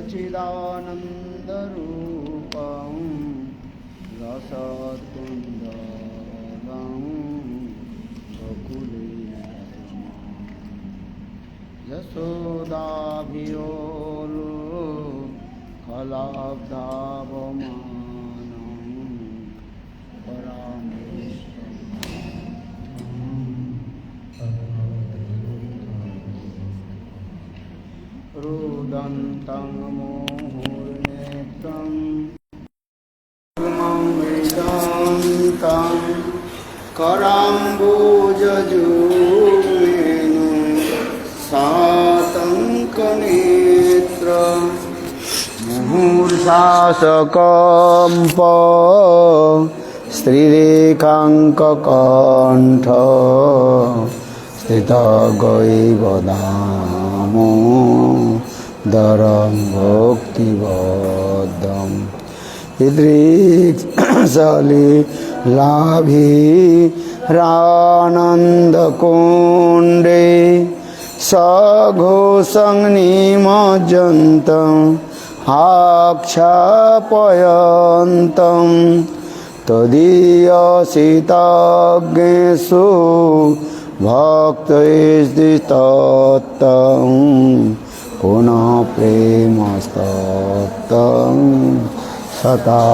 सच्चिदानन्दरूपं रसतुन्दलं गोकुले यशोदाभियोलो कलाब्धावमानं रुदन्तं मुहुर्नेत्रं मृदन्तं कराम्बुजयुग्मेन सातङ्कनेत्रं मुहुर्शासकम्प स्त्रीरेखाङ्ककण्ठ स्थितगैवदामो दरं भक्तिबद्धं हृदृक्सलिलाभिरानन्दकुण्डे सघोषं निमज्जन्तं आख्यापयन्तं तदीयसितज्ञेषु भक्तैस्तितत्तं पुनः प्रेमस्तप्तं शतावृत्तिवन्दे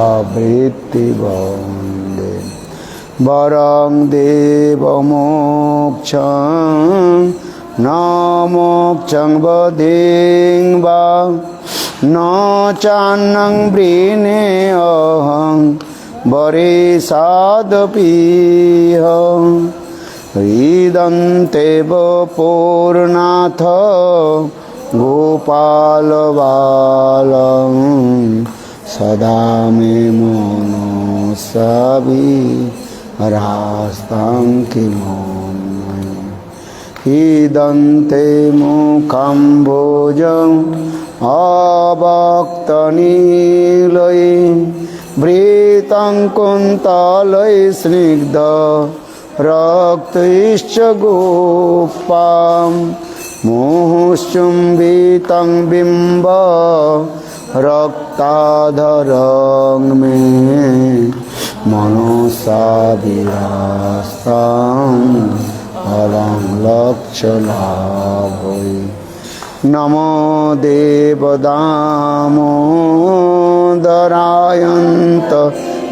वरं देवमोक्षं न मोक्षं वदें वा न चान्नं वृणेऽहं वरेशादपीह हृदन्तेव पूर्णाथ गोपालबालं सदा मे मनसाभिरास्तं किमन्वयम् हृदन्ते मुखम्भोजम् अभक्तनीलये वृतं कुन्तले स्निग्ध रक्तैश्च गोपां मुहुश्चुम्बितं बिम्ब रक्ताधरं मे मनसाभिरास्तं अलं लक्ष्यलाभै नमो देवदामोदरायन्त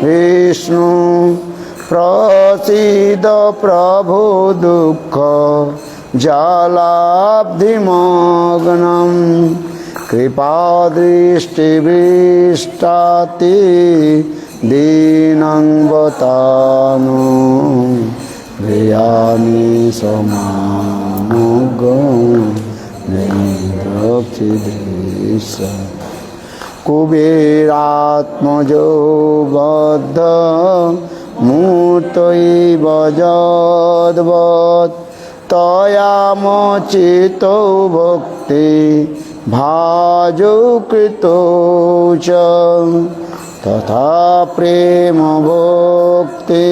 विष्णु प्रसीद प्रभो दुःख जालाब्धिमग्नं कृपादृष्टिविष्टाति दीनं वतानो प्रियामि समानुगं निरक्षिदेश कुबेरात्मजो बद्ध मूर्तैव यद्वत् तयामचितो भक्ति भाजो कृतो च तथा प्रेम भक्ति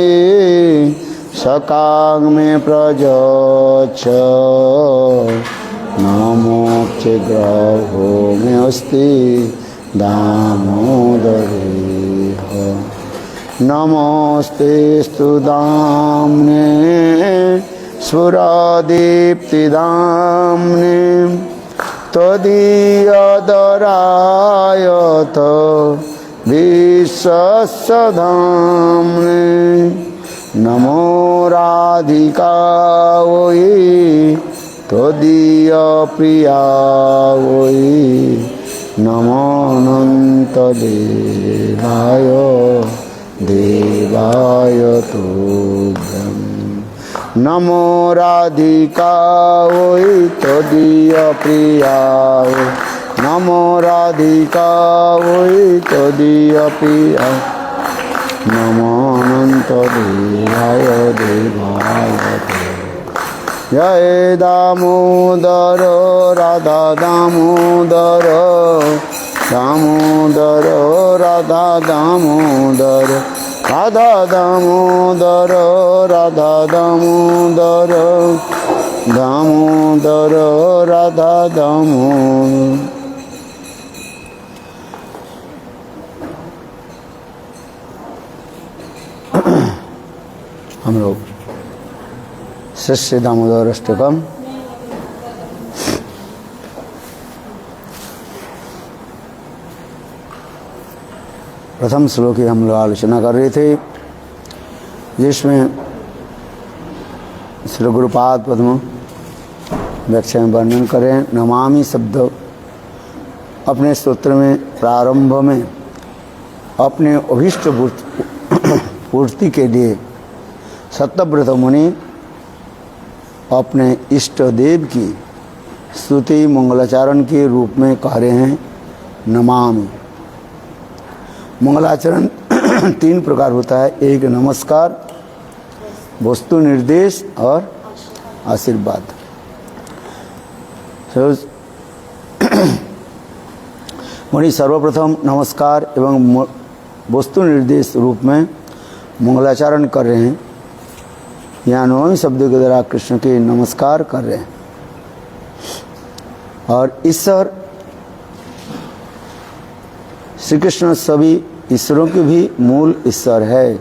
सकाग्मे प्रजच्छ न मोक्षग्रहो मे अस्ति दामोदरेह नमस्तेस्तु दाम्ने सुरादीप्तिदाम्ने त्वदीयदरायत विश्वसधाम्ने नमो राधिकायै त्वदीयप्रियायै नमो अनन्तदेवाय देवाय तुभ्यं नमो राधिकायै त्वदीयप्रियाय नमो राधिकायै त्वदीयप्रियाय नमो अनन्तदेवाय देवाय जय दामोदर राधा दामोदर दामोदर राधा दामोदर राधा दामोदर राधा दामोदर दामोदर राधा दामोदर हम लोग श्री दामोदर अष्टकम प्रथम श्लोक की हम लोग आलोचना कर रहे थे, जिसमें श्री गुरुपाद पद्म व्याख्या में वर्णन करें। नमामि शब्द अपने स्तोत्र में प्रारंभ में अपने अभीष्ट पूर्ति के लिए सत्यव्रत मुनि अपने इष्ट देव की स्तुति मंगलाचरण के रूप में कह रहे हैं नमामि। मंगलाचरण तीन प्रकार होता है, एक नमस्कार, वस्तु निर्देश और आशीर्वाद। मुनि सर्वप्रथम नमस्कार एवं वस्तु निर्देश रूप में मंगलाचरण कर रहे हैं। यहाँ नवमी शब्द के द्वारा कृष्ण के नमस्कार कर रहे हैं। और ईश्वर श्री कृष्ण सभी ईश्वरों के भी मूल ईश्वर है।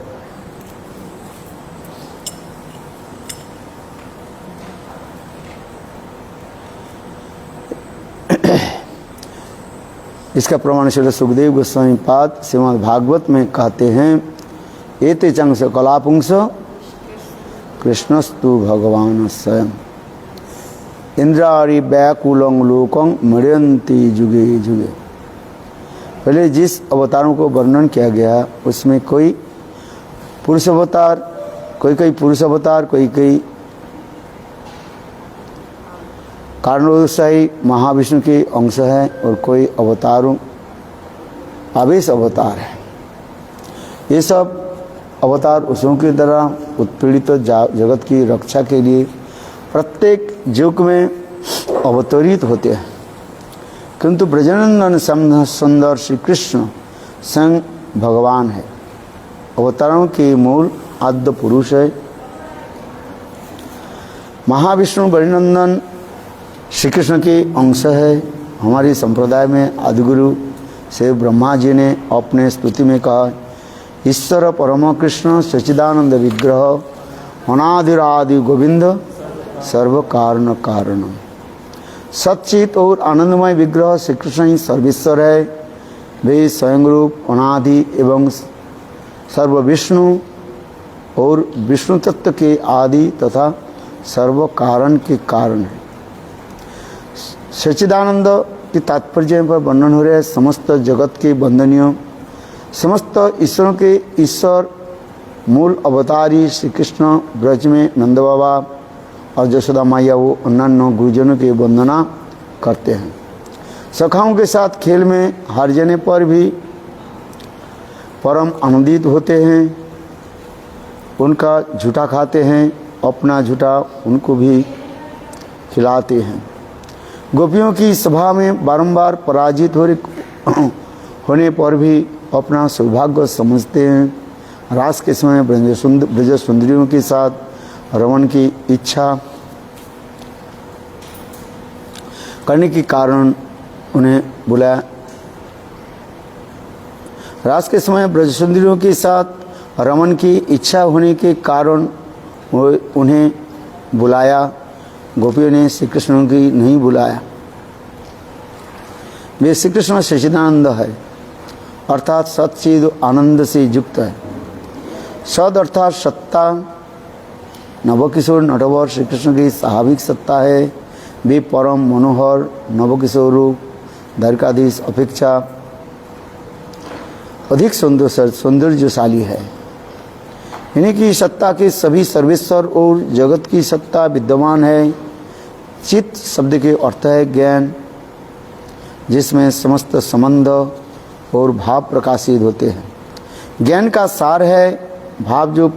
इसका प्रमाण श्री सुखदेव गोस्वामी पाद श्रीमद् भागवत में कहते हैं, एते चंस कलापुंस कृष्णस्तु भगवान स्वयं इंद्रारि व्याकुलं लोकं मृयन्ति जुगे जुगे। पहले जिस अवतारों को वर्णन किया गया उसमें कोई पुरुष अवतार, कोई पुरुष अवतार, कोई कारणोदयशाही महाविष्णु के अंश है और कोई अवतारों आवेश अवतार है। ये सब अवतार उसों की तरह उत्पीड़ित जगत की रक्षा के लिए प्रत्येक युग में अवतरित होते हैं, किंतु ब्रजनंदन सुंदर श्री कृष्ण स्वयं भगवान है। अवतारों के मूल आद्य पुरुष है। महाविष्णु ब्रजनंदन श्री कृष्ण के अंश है। हमारी संप्रदाय में आदिगुरु से ब्रह्मा जी ने अपने स्तुति में कहा, ईश्वर परम कृष्ण सच्चिदानंद विग्रह अनादिरादि गोविंद सर्व कारण कारणम। सच्चित और आनंदमय विग्रह श्री कृष्ण ही सर्वेश्वर है। वे स्वयं रूप अनादि एवं सर्व विष्णु और विष्णु तत्व के आदि तथा सर्व कारण के कारण है। सच्चिदानंद के तात्पर्य पर वर्णन हो रहा है समस्त जगत के वंदनीय, समस्त ईश्वरों के ईश्वर मूल अवतारी श्री कृष्ण ब्रज में नंद बाबा और यशोदा मैया वो अन्य गुरुजनों की वंदना करते हैं। सखाओं के साथ खेल में हार जाने पर भी परम आनंदित होते हैं, उनका झूठा खाते हैं, अपना झूठा उनको भी खिलाते हैं। गोपियों की सभा में बारंबार पराजित होने पर भी अपना सौभाग्य समझते हैं। रास के समय ब्रज सुंदरियों के साथ रमन की इच्छा करने के कारण उन्हें बुलाया। रास के समय ब्रज सुंदरियों के साथ रमन की इच्छा होने के कारण उन्हें बुलाया। गोपियों ने श्री कृष्ण की नहीं बुलाया। वे श्री कृष्ण सच्चिदानंद है, अर्थात सच्चिद आनंद से युक्त है। सद अर्थात सत्ता, नवकिशोर नटवर श्री कृष्ण की स्वाभाविक सत्ता है। वे परम मनोहर नवकिशोर रूप द्वारकाधीश अपेक्षा अधिक सौंदर्यशाली है। इन्हीं की सत्ता के सभी सर्वेश्वर और जगत की सत्ता विद्यमान है। चित्त शब्द के अर्थ है ज्ञान, जिसमें समस्त संबंध और भाव प्रकाशित होते हैं। ज्ञान का सार है भाव, जो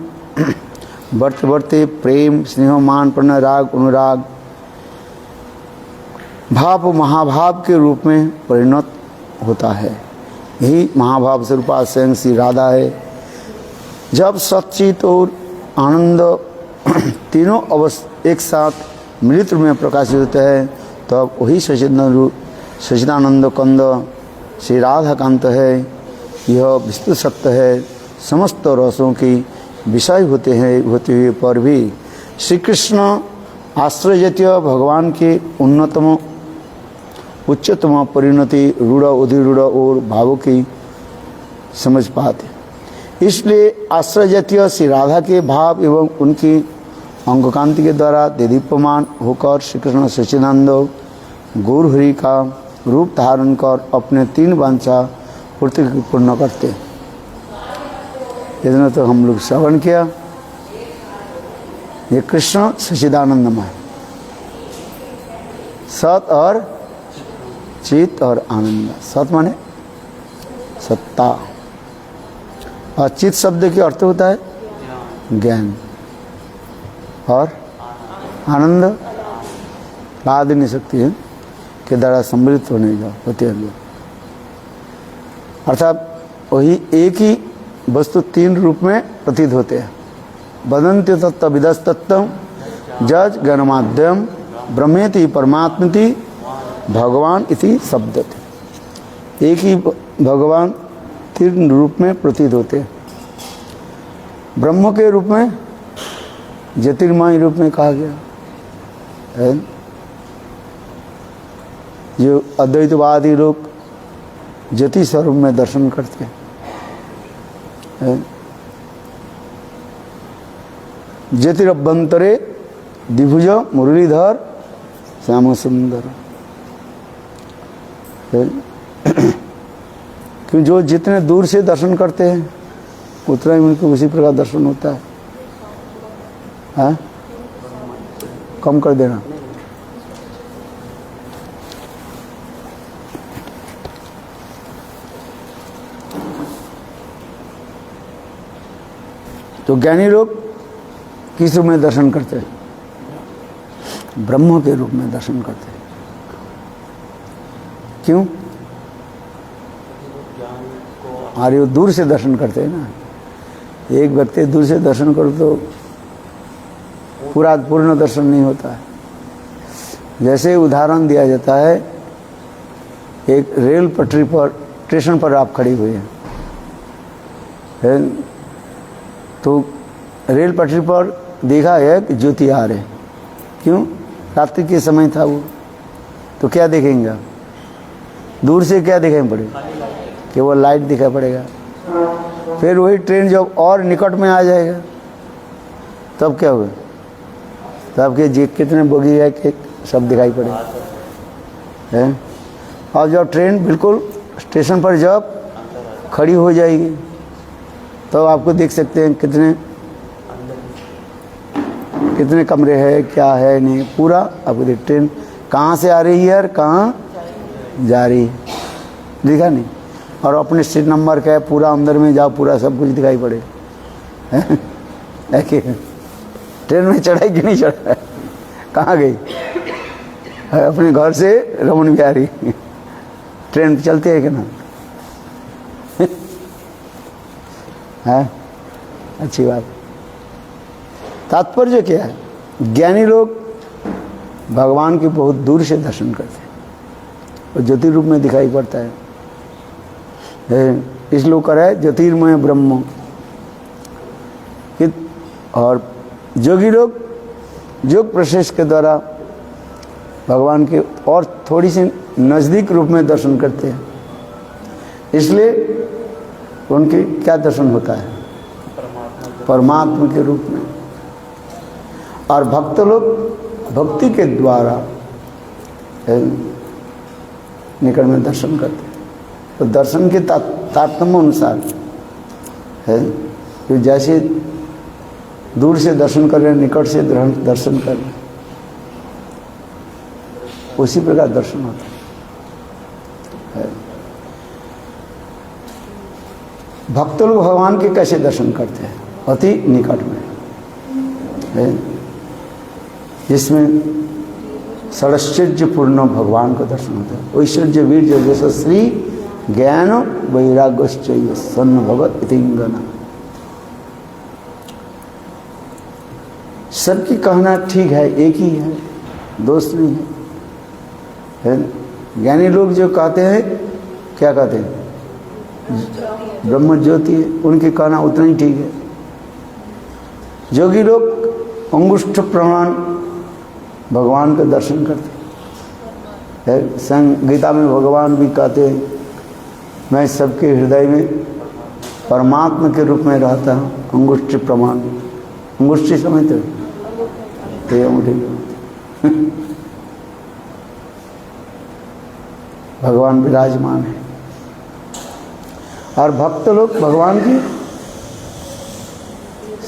बढ़ते बढ़ते प्रेम स्नेह मान प्रणय राग अनुराग भाव महाभाव के रूप में परिणत होता है। यही महाभाव स्वरूपा स्वयं श्री राधा है। जब सच्चित और आनंद तीनों अवस्था एक साथ मिलित रूप में प्रकाशित होते हैं, तब वही सच्चिदानंद कंद श्री राधा कांत है। यह विस्तृत सत्य है। समस्त रसों की विषय होते हुए पर भी श्री कृष्ण आश्रयजातीय भगवान के उन्नतम उच्चतम परिणति रूढ़ अधिरूढ़ और भावों की समझ पाते। इसलिए आश्रय जातीय श्री राधा के भाव एवं उनकी अंगकांति के द्वारा देदीप्यमान होकर श्री कृष्ण सच्चिदानंद गौर हरि का रूप धारण कर अपने 3 वांछा पूर्ति पूर्ण करते। इतना तो हम लोग श्रवण किया। ये कृष्ण सच्चिदानंदमय, सत और चित और आनंद। सत माने सत्ता, और चित शब्द के अर्थ होता है ज्ञान, और आनंद ला नहीं सकती है के द्वारा सम्मिलित होने का होते हैं। अर्थात वही एक ही वस्तु 3 रूप में प्रतीत होते हैं। वदन्ति तत्व विदस्तत्व जज गणमाध्यम ब्रह्मेति परमात्मति भगवान इति शब्दते। एक ही भगवान 3 रूप में प्रतीत होते हैं। ब्रह्म के रूप में, ज्योतिर्मय रूप में कहा गया है। जो अद्वैतवादी लोग ज्योति स्वरूप में दर्शन करते हैं। ज्योतिरभ्यंतरे द्विभुज मुरलीधर श्याम सुंदर। क्यों जो जितने दूर से दर्शन करते हैं उतना ही उनको उसी प्रकार दर्शन होता है। हाँ? कम कर देना। तो ज्ञानी लोग किस रूप में दर्शन करते हैं? ब्रह्म के रूप में दर्शन करते हैं। क्यों? अरे वो दूर से दर्शन करते हैं ना। एक व्यक्ति दूर से दर्शन करो तो पूर्ण दर्शन नहीं होता है। जैसे उदाहरण दिया जाता है, एक रेल पटरी पर स्टेशन पर आप खड़ी हुई हैं, तो रेल पटरी पर देखा है कि ज्योति आ रहे। क्यों? रात्रि के समय था वो, तो क्या देखेंगे? दूर से क्या दिखाई पड़ेगा? केवल लाइट दिखाई पड़ेगा। फिर वही ट्रेन जब और निकट में आ जाएगा तब क्या होगा? तब के जी कितने बोगी है कि सब दिखाई पड़ेगा है। और जब ट्रेन बिल्कुल स्टेशन पर जब खड़ी हो जाएगी तो आपको देख सकते हैं कितने कमरे हैं, क्या है नहीं, पूरा आपको देख। ट्रेन कहाँ से आ रही है और कहाँ जा रही है दिखा नहीं। और अपने सीट नंबर क्या है, पूरा अंदर में जाओ, पूरा सब कुछ दिखाई पड़े। ट्रेन में चढ़ाई कि नहीं चढ़ा? कहाँ गई? अपने घर से रमन बिहारी ट्रेन चलती है कि ना? है अच्छी बात। तात्पर्य क्या है? ज्ञानी लोग भगवान के बहुत दूर से दर्शन करते हैं और ज्योति रूप में दिखाई पड़ता है। इस लोग कर है ज्योतिर्मय ब्रह्म। और जोगी लोग योग प्रशेष के द्वारा भगवान के और थोड़ी सी नज़दीक रूप में दर्शन करते हैं। इसलिए उनके क्या दर्शन होता है? परमात्मा के रूप में। और भक्त लोग भक्ति के द्वारा निकट में दर्शन करते हैं। तो दर्शन के तारतम्य अनुसार है कि जैसे दूर से दर्शन कर रहे हैं, निकट से दर्शन कर रहे हैं, उसी प्रकार दर्शन होता है। भक्त लोग भगवान के कैसे दर्शन करते हैं? अति निकट में है, जिसमें षडश्चर्य पूर्ण भगवान का दर्शन होता है। ऐश्वर्य वीर्य जैसा श्री ज्ञान वैराग्य सन्न भगत इतिंगना। सबकी कहना ठीक है, एक ही है, दोस्त नहीं है। ज्ञानी लोग जो कहते हैं, क्या कहते हैं? ब्रह्म ज्योति है, उनकी कहना उतना ही ठीक है। योगी लोग अंगुष्ठ प्रमाण भगवान का दर्शन करते हैं। संग गीता में भगवान भी कहते हैं, मैं सबके हृदय में परमात्मा के रूप में रहता हूँ। अंगुष्ठ प्रमाण, अंगुष्ठी समझते हो, ये अंगूठी भगवान विराजमान है। और भक्त लोग भगवान की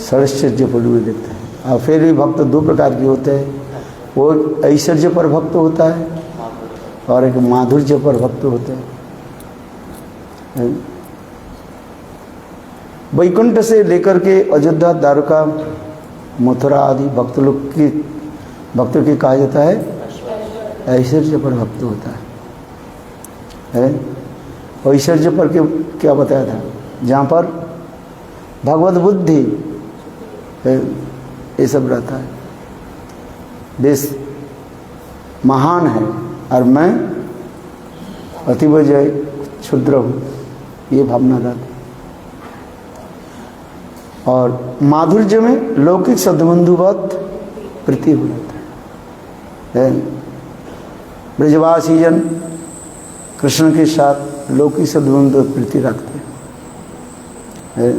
सरस्वती पर भी देखते हैं। और फिर भी भक्त दो प्रकार के होते हैं, वो ऐश्वर्य पर भक्त होता है और एक माधुर्य पर भक्त होते हैं। वैकुंठ से लेकर के अयोध्या, द्वारका, मथुरा आदि भक्तों की कहा जाता है ऐश्वर्य पर भक्त होता है। ऐश्वर्य पर क्या बताया था, जहाँ पर भगवत बुद्धि ये सब रहता है, देश महान है और मैं अतीव जय क्षुद्र हूँ, ये भावना रहती है। और माधुर्य में लौकिक सद्बंधुवत प्रीति हो जाता है। ब्रजवासी जन कृष्ण के साथ लौकिक सद्बंधु प्रीति रखते हैं,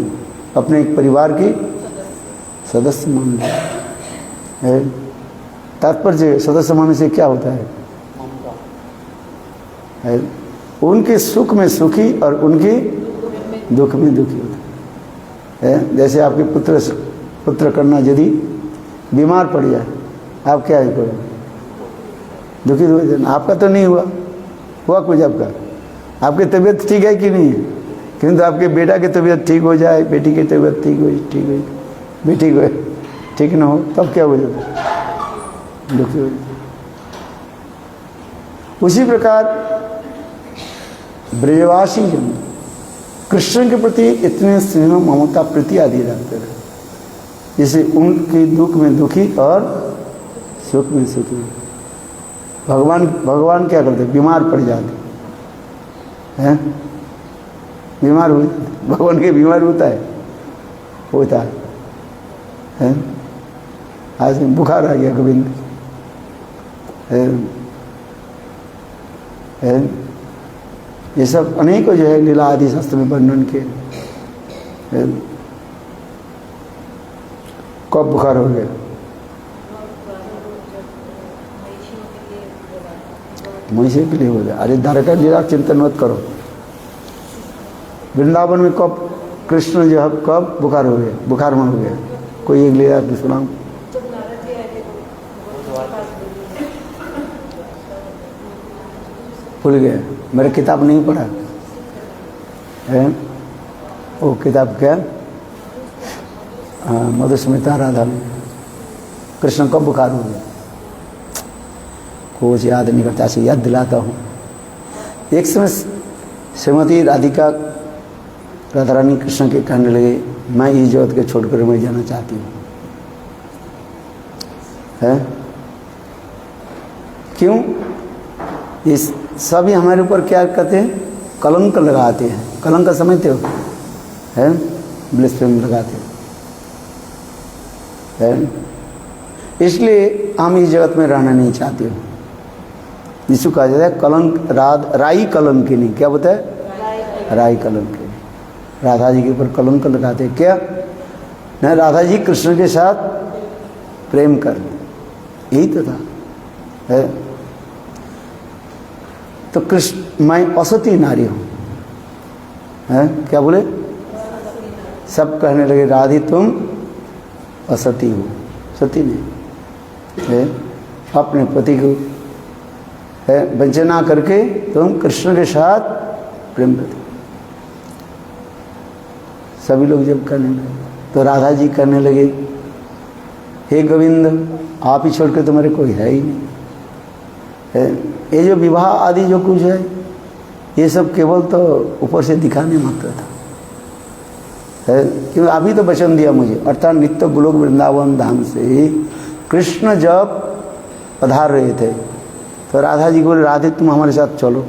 अपने एक परिवार के सदस्य मान है। तात्पर्य सदस्य मानने से क्या होता है, उनके सुख में सुखी और उनके दुख में दुखी होता है। जैसे आपके पुत्र कन्या यदि बीमार पड़ जाए, आप क्या करोगे, दुखी हो जाए। आपका तो नहीं हुआ कुछ, आपकी तबीयत ठीक है कि नहीं है, किंतु आपके बेटा की तबीयत ठीक हो जाए, बेटी की तबीयत ठीक हो, बेटी को ठीक ना हो, तब क्या हो जाता है, दुखी हो जाता। उसी प्रकार ब्रजवासी जन कृष्ण के प्रति इतने स्नेह, ममता, प्रीति आदि रखते रहे, जैसे उनके दुख में दुखी और सुख में सुखी। भगवान क्या करते, बीमार पड़ जाते हैं, बीमार हो, भगवान के बीमार होता है। आज बुखार आ गया गोविंद, ये सब अनेकों जो है लीला आदि शास्त्र में वर्णन के। कब बुखार हो गया, महिषी के लिए हो गया। अरे द्वारका लीला चिंतन मत करो, वृंदावन में कब कृष्ण जो है कब बुखार हो गया, बुखार में हो गया, कोई एक लीला सुनाओ। भूल गया, मेरा किताब नहीं पढ़ा है, वो किताब क्या, मधुस्मिता राधा में कृष्ण कब बुखार हो गया, कुछ याद नहीं करता, ऐसे याद दिलाता हूँ। एक समय श्रीमती राधिका राधा रानी कृष्ण के कहने लगे, मैं इस जगत के छोड़कर मैं जाना चाहती हूँ। है क्यों, इस सभी हमारे ऊपर क्या कहते हैं, कलंक लगाते हैं। कलंक समझते हो, है ब्लेस्फेमी लगाते हैं। इसलिए हम इस जगत में रहना नहीं चाहते हो। जिसको कहा जाता है कलंक, राई कलंकिनी, क्या बोलता है, राई कलंकिनी। राधा जी के ऊपर कलंक लगाते हैं, क्या न, राधा जी कृष्ण के साथ प्रेम कर, यही तो था, है। तो कृष्ण, मैं असती नारी हूँ, है, क्या बोले, सब कहने लगे राधी तुम असती हो, सती नहीं है, अपने पति को है वंचना करके तुम कृष्ण के साथ प्रेम करते। सभी लोग जब करने लगे तो राधा जी करने लगे, हे गोविंद आप ही छोड़ के तो मेरे कोई है ही नहीं है। ये जो विवाह आदि जो कुछ है, ये सब केवल तो ऊपर से दिखाने मात्र था, है, क्योंकि अभी तो वचन दिया मुझे, अर्थात नित्य गोलोक वृंदावन धाम से कृष्ण जब पधार रहे थे तो राधा जी बोले, राधे तुम हमारे साथ चलो।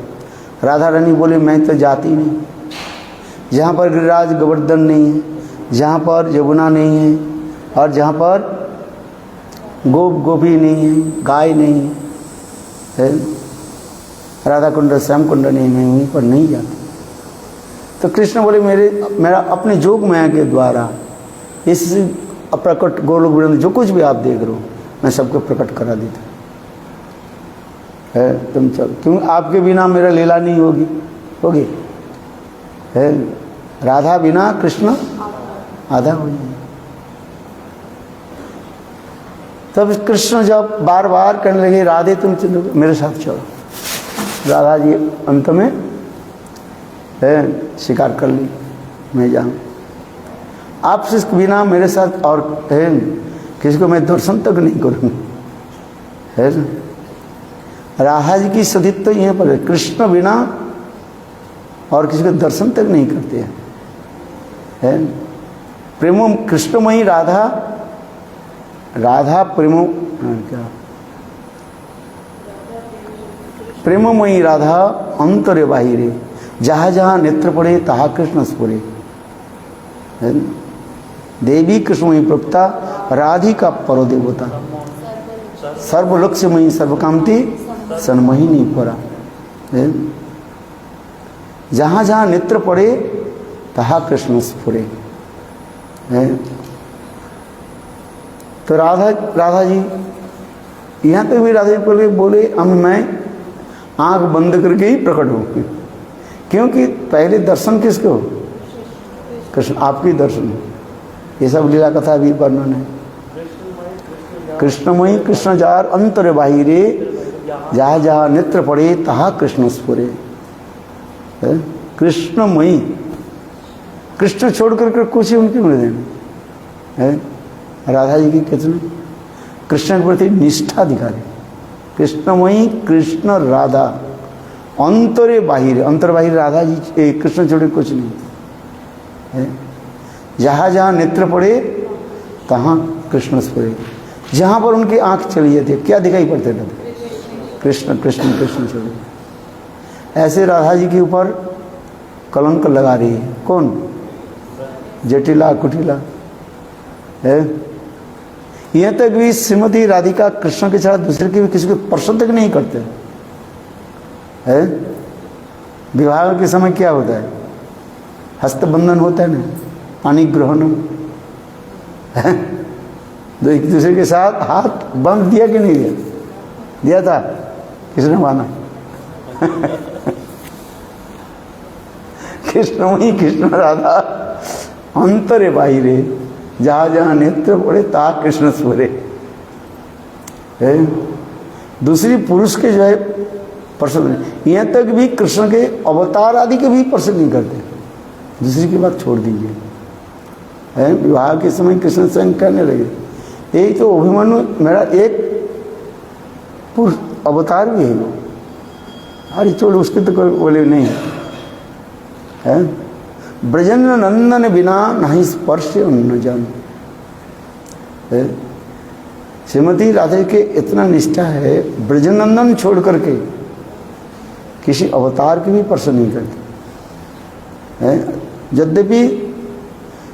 राधा रानी बोले, मैं तो जाती नहीं, जहाँ पर गिरिराज गोवर्धन नहीं है, जहाँ पर यमुना नहीं और जहाँ पर गोपी नहीं है, गाय नहीं है, राधा कुंड श्याम कुंड नहीं है, वहीं पर नहीं जाते। तो कृष्ण बोले मेरा अपने जोग माया के द्वारा इस अप्रकट गोलोक वृंद जो कुछ भी आप देख रहे हो मैं सबको प्रकट करा देता है। तुम चल, क्यों आपके बिना मेरा लीला नहीं होगी है। राधा बिना कृष्ण आधा हो जाए। तब कृष्ण जब बार बार कहने लगे राधे तुम चलो मेरे साथ चलो, राधा जी अंत में स्वीकार कर ली मैं जाऊँ, आपसे बिना मेरे साथ और किसी को मैं दर्शन तक नहीं करूँगी, है ना। राधा जी की सदित तो यहाँ पर है, कृष्ण बिना और किसी को दर्शन तक नहीं करते हैं, है। प्रेमो कृष्णमयी राधा, राधा प्रेमो क्या प्रेममयी राधा अंतरे बाहिरे, जहाँ जहाँ नेत्र पड़े तहाँ कृष्ण स्फुरे, है। देवी कृष्णमयी प्रभुता राधिका परो देवता, सर्वलक्ष्यमयी सर्वकांति सन्मोहिनी परा, है। जहाँ जहाँ नेत्र पड़े तहाँ कृष्ण स्फुरे, है। तो राधा जी यहाँ तक भी राधा जी बोले हम मैं आंख बंद करके ही प्रकट हूँ, क्योंकि पहले दर्शन किसके हो, कृष्ण आपकी दर्शन। ये सब लीला कथा भी वर्णन है। कृष्णमयी कृष्ण जार अंतर बाहिरे, जहाँ जहाँ नेत्र पड़े तहाँ कृष्ण स्फुरे, कृष्णमयी, कृष्ण छोड़ करके कुछ ही उनकी मिल देना है। राधा जी की कितने कृष्ण के प्रति निष्ठा दिखा रहे। कृष्णमयी कृष्ण राधा अंतरे बाहिर, अंतर बाहिर राधा जी कृष्ण छोड़े कुछ नहीं है। जहाँ जहाँ नेत्र पड़े तहाँ कृष्ण स्फुरे, जहाँ पर उनकी आंख चली जाती है क्या दिखाई पड़ते थे, कृष्ण कृष्ण कृष्ण छोड़े। ऐसे राधा जी के ऊपर कलंक लगा रही है कौन, जटिला कुटिला, है। यहाँ तक भी श्रीमती राधिका कृष्ण के साथ दूसरे के भी किसी को स्पर्श तक नहीं करते, है। विवाह के समय क्या होता है, हस्तबंधन होता है ना, पानी ग्रहण, तो एक दूसरे के साथ हाथ बंध दिया कि नहीं दिया, दिया था, किसने माना कृष्णमयी कृष्ण राधा अंतरे बाहिरे, जहाँ जहाँ नेत्र पड़े ता कृष्ण स्फुरे, है। दूसरी पुरुष के जो है प्रसन्न, यहाँ तक भी कृष्ण के अवतार आदि के भी प्रसन्न नहीं करते, दूसरी की बात छोड़ दीजिए, है। विवाह के समय कृष्ण स्वयं कहने लगे यही तो अभिमन्यु मेरा एक पुरुष अवतार भी है वो, अरे चलो उसके तो कोई बोले नहीं है। ब्रजेंद्र नंदन बिना नहीं स्पर्श न जान, श्रीमती राधे के इतना निष्ठा है, ब्रजनंदन छोड़ करके किसी अवतार की भी स्पर्श नहीं करते, है। यद्यपि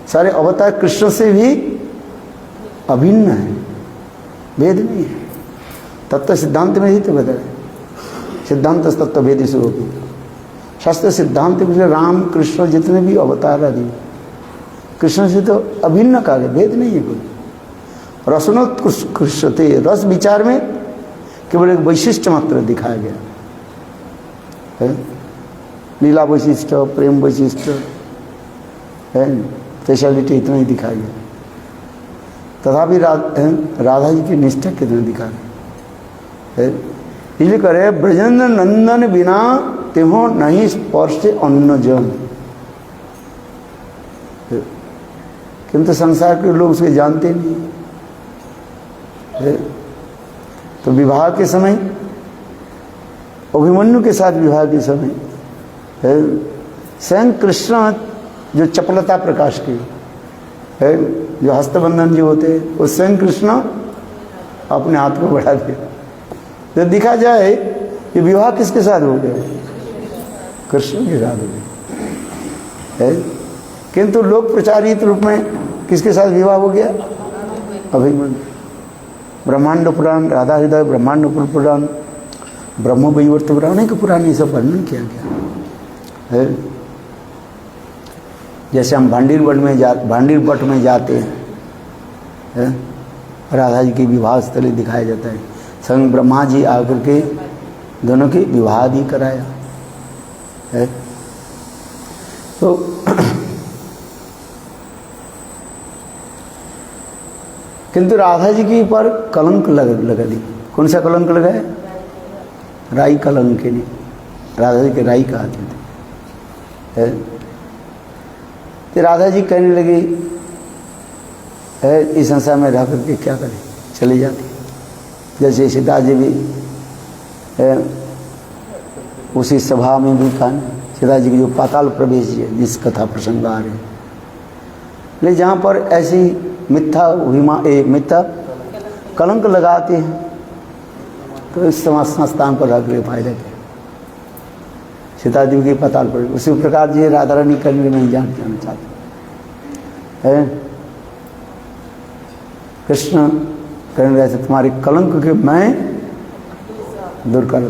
सारे अवतार कृष्ण से भी अभिन्न है, भेद नहीं है। तत्व सिद्धांत में ही तो बताया, सिद्धांत तत्व भेद से होगी। शास्त्र सिद्धांत में राम कृष्ण जितने भी अवतार आदि कृष्ण से तो अभिन्न कहा गया, भेद नहीं है कोई। रसनोत्कृष्टते, रस विचार में केवल एक वैशिष्ट मात्र दिखाया गया है, लीला वैशिष्ट, प्रेम वैशिष्ट, है, स्पेशलिटी इतना ही दिखाया गया। तथापि राधा जी की निष्ठा कितना दिखा है, इसलिए करे ब्रजेंद्र नंदन बिना तिहो नहीं स्पर्श अन्न जन, किंतु संसार के लोग उसे जानते नहीं है। तो विवाह के समय, अभिमन्यु के साथ विवाह के समय है, स्वयं कृष्ण जो चपलता प्रकाश की है, जो हस्तबंधन जो होते हैं वो स्वयं कृष्ण अपने हाथ को बढ़ा दिया। जब दिखा जाए ये विवाह किसके साथ हो गया, कृष्ण के साथ हो गया है। किंतु लोक प्रचारित रूप में किसके साथ विवाह हो गया, अभिमन्यु, ब्रह्मांड पुराण, राधा हृदय ब्रह्मांड पुराण, ब्रह्म वैवर्त पुराण, अनेक पुराण ये सब वर्णन किया गया है। जैसे हम भांडीर भट्ट में जाते हैं, राधा जी की विवाह स्थली दिखाया जाता है। स्वयं ब्रह्मा जी आकर के दोनों की विवाह भी कराया है। तो किंतु राधा जी के ऊपर कलंक लगा दी। कौन सा कलंक लगा है? राई कलंक के लिए। राधा जी के राई कहते थे। तो राधा जी कहने लगी है इस संसार में रह करके क्या करें, चली जाती। जैसे सीता जी भी उसी सभा में भी कहा, सीता जी की जो पाताल प्रवेश है जिस कथा प्रसंग आ रहे, लेकिन जहाँ पर ऐसी मिथ्या कलंक लगाते हैं तो इस संस्थान पर रख ले फायदा क्या। सीता जी की पाताल प्रवेश उसी प्रकार जी राधा रानी करने नहीं जाना चाहते है। कृष्ण कहने रहे तुम्हारे कलंक के मैं दूर कर।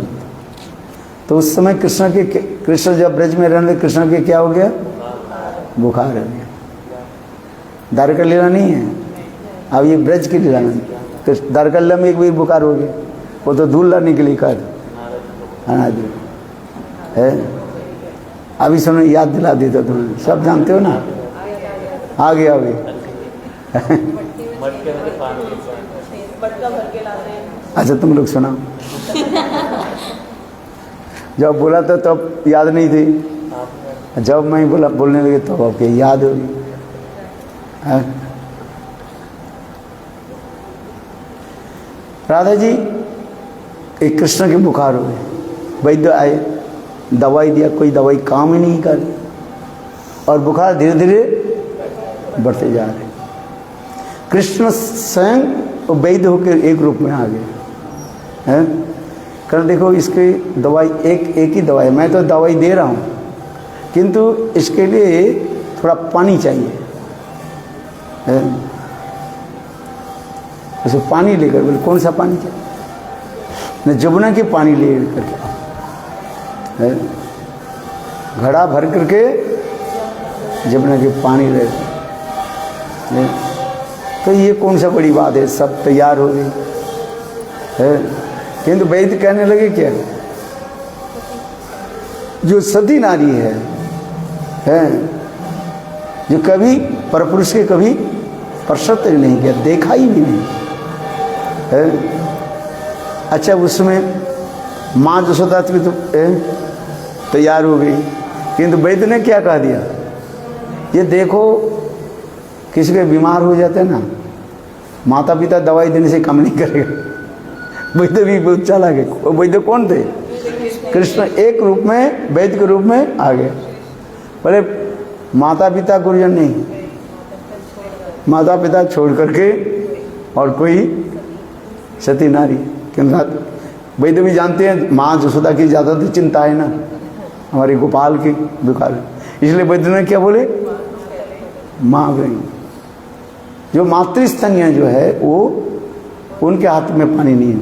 तो उस समय कृष्ण जब ब्रज में रहने, कृष्ण के क्या हो गया? बुखार हो गया। द्वारका लीला नहीं है, अब ये ब्रज की लीला नहीं। द्वारका लीला में एक भी बुखार हो गया, वो तो दूल्हा निकली कर अनादि है। अभी सुनो, याद दिला दी तो तुम सब जानते हो ना। आगे अच्छा तुम लोग सुनाओ। जब बोला था तब याद नहीं थी, जब मैं बोलने लगे तो आपके याद होगी। राधा जी एक कृष्ण के बुखार हो गए, वैद्य आए, दवाई दिया, कोई दवाई काम ही नहीं कर रही और बुखार धीरे धीरे बढ़ते जा रहे। कृष्ण स्वयं वैद्य होकर एक रूप में आ गए हैं। कर देखो इसकी दवाई एक ही दवाई, मैं तो दवाई दे रहा हूँ किंतु इसके लिए थोड़ा पानी चाहिए। उसे पानी लेकर, बोले कौन सा पानी चाहिए? मैं जमुना के पानी ले करके घड़ा भर करके जमुना के पानी ले। तो ये कौन सा बड़ी बात है, सब तैयार हो गई है। किंतु वैद्य कहने लगे क्या, जो सती नारी है जो कभी परपुरुष के कभी स्पर्श नहीं किया, देखा ही भी नहीं है। अच्छा उसमें माँ यशोदा की तो तैयार हो गई, किंतु वैद्य ने क्या कह दिया, ये देखो किसी के बीमार हो जाते हैं ना, माता पिता दवाई देने से कम नहीं करेगा। वैद्य भी बहुत चालाक है। वो वैद्य कौन थे? कृष्ण एक रूप में वैद्य के रूप में आ गए। बोले माता पिता गुरुजन नहीं, माता पिता छोड़ करके और कोई सती नारी। क्योंकि वैद्य भी जानते हैं माँ यशोदा की ज़्यादा तो चिंता है ना, हमारे गोपाल की बुखार, इसलिए वैद्य ने क्या बोले, माँ बहन जो मातृस्तन्य जो है वो उनके हाथ में पानी नहीं है।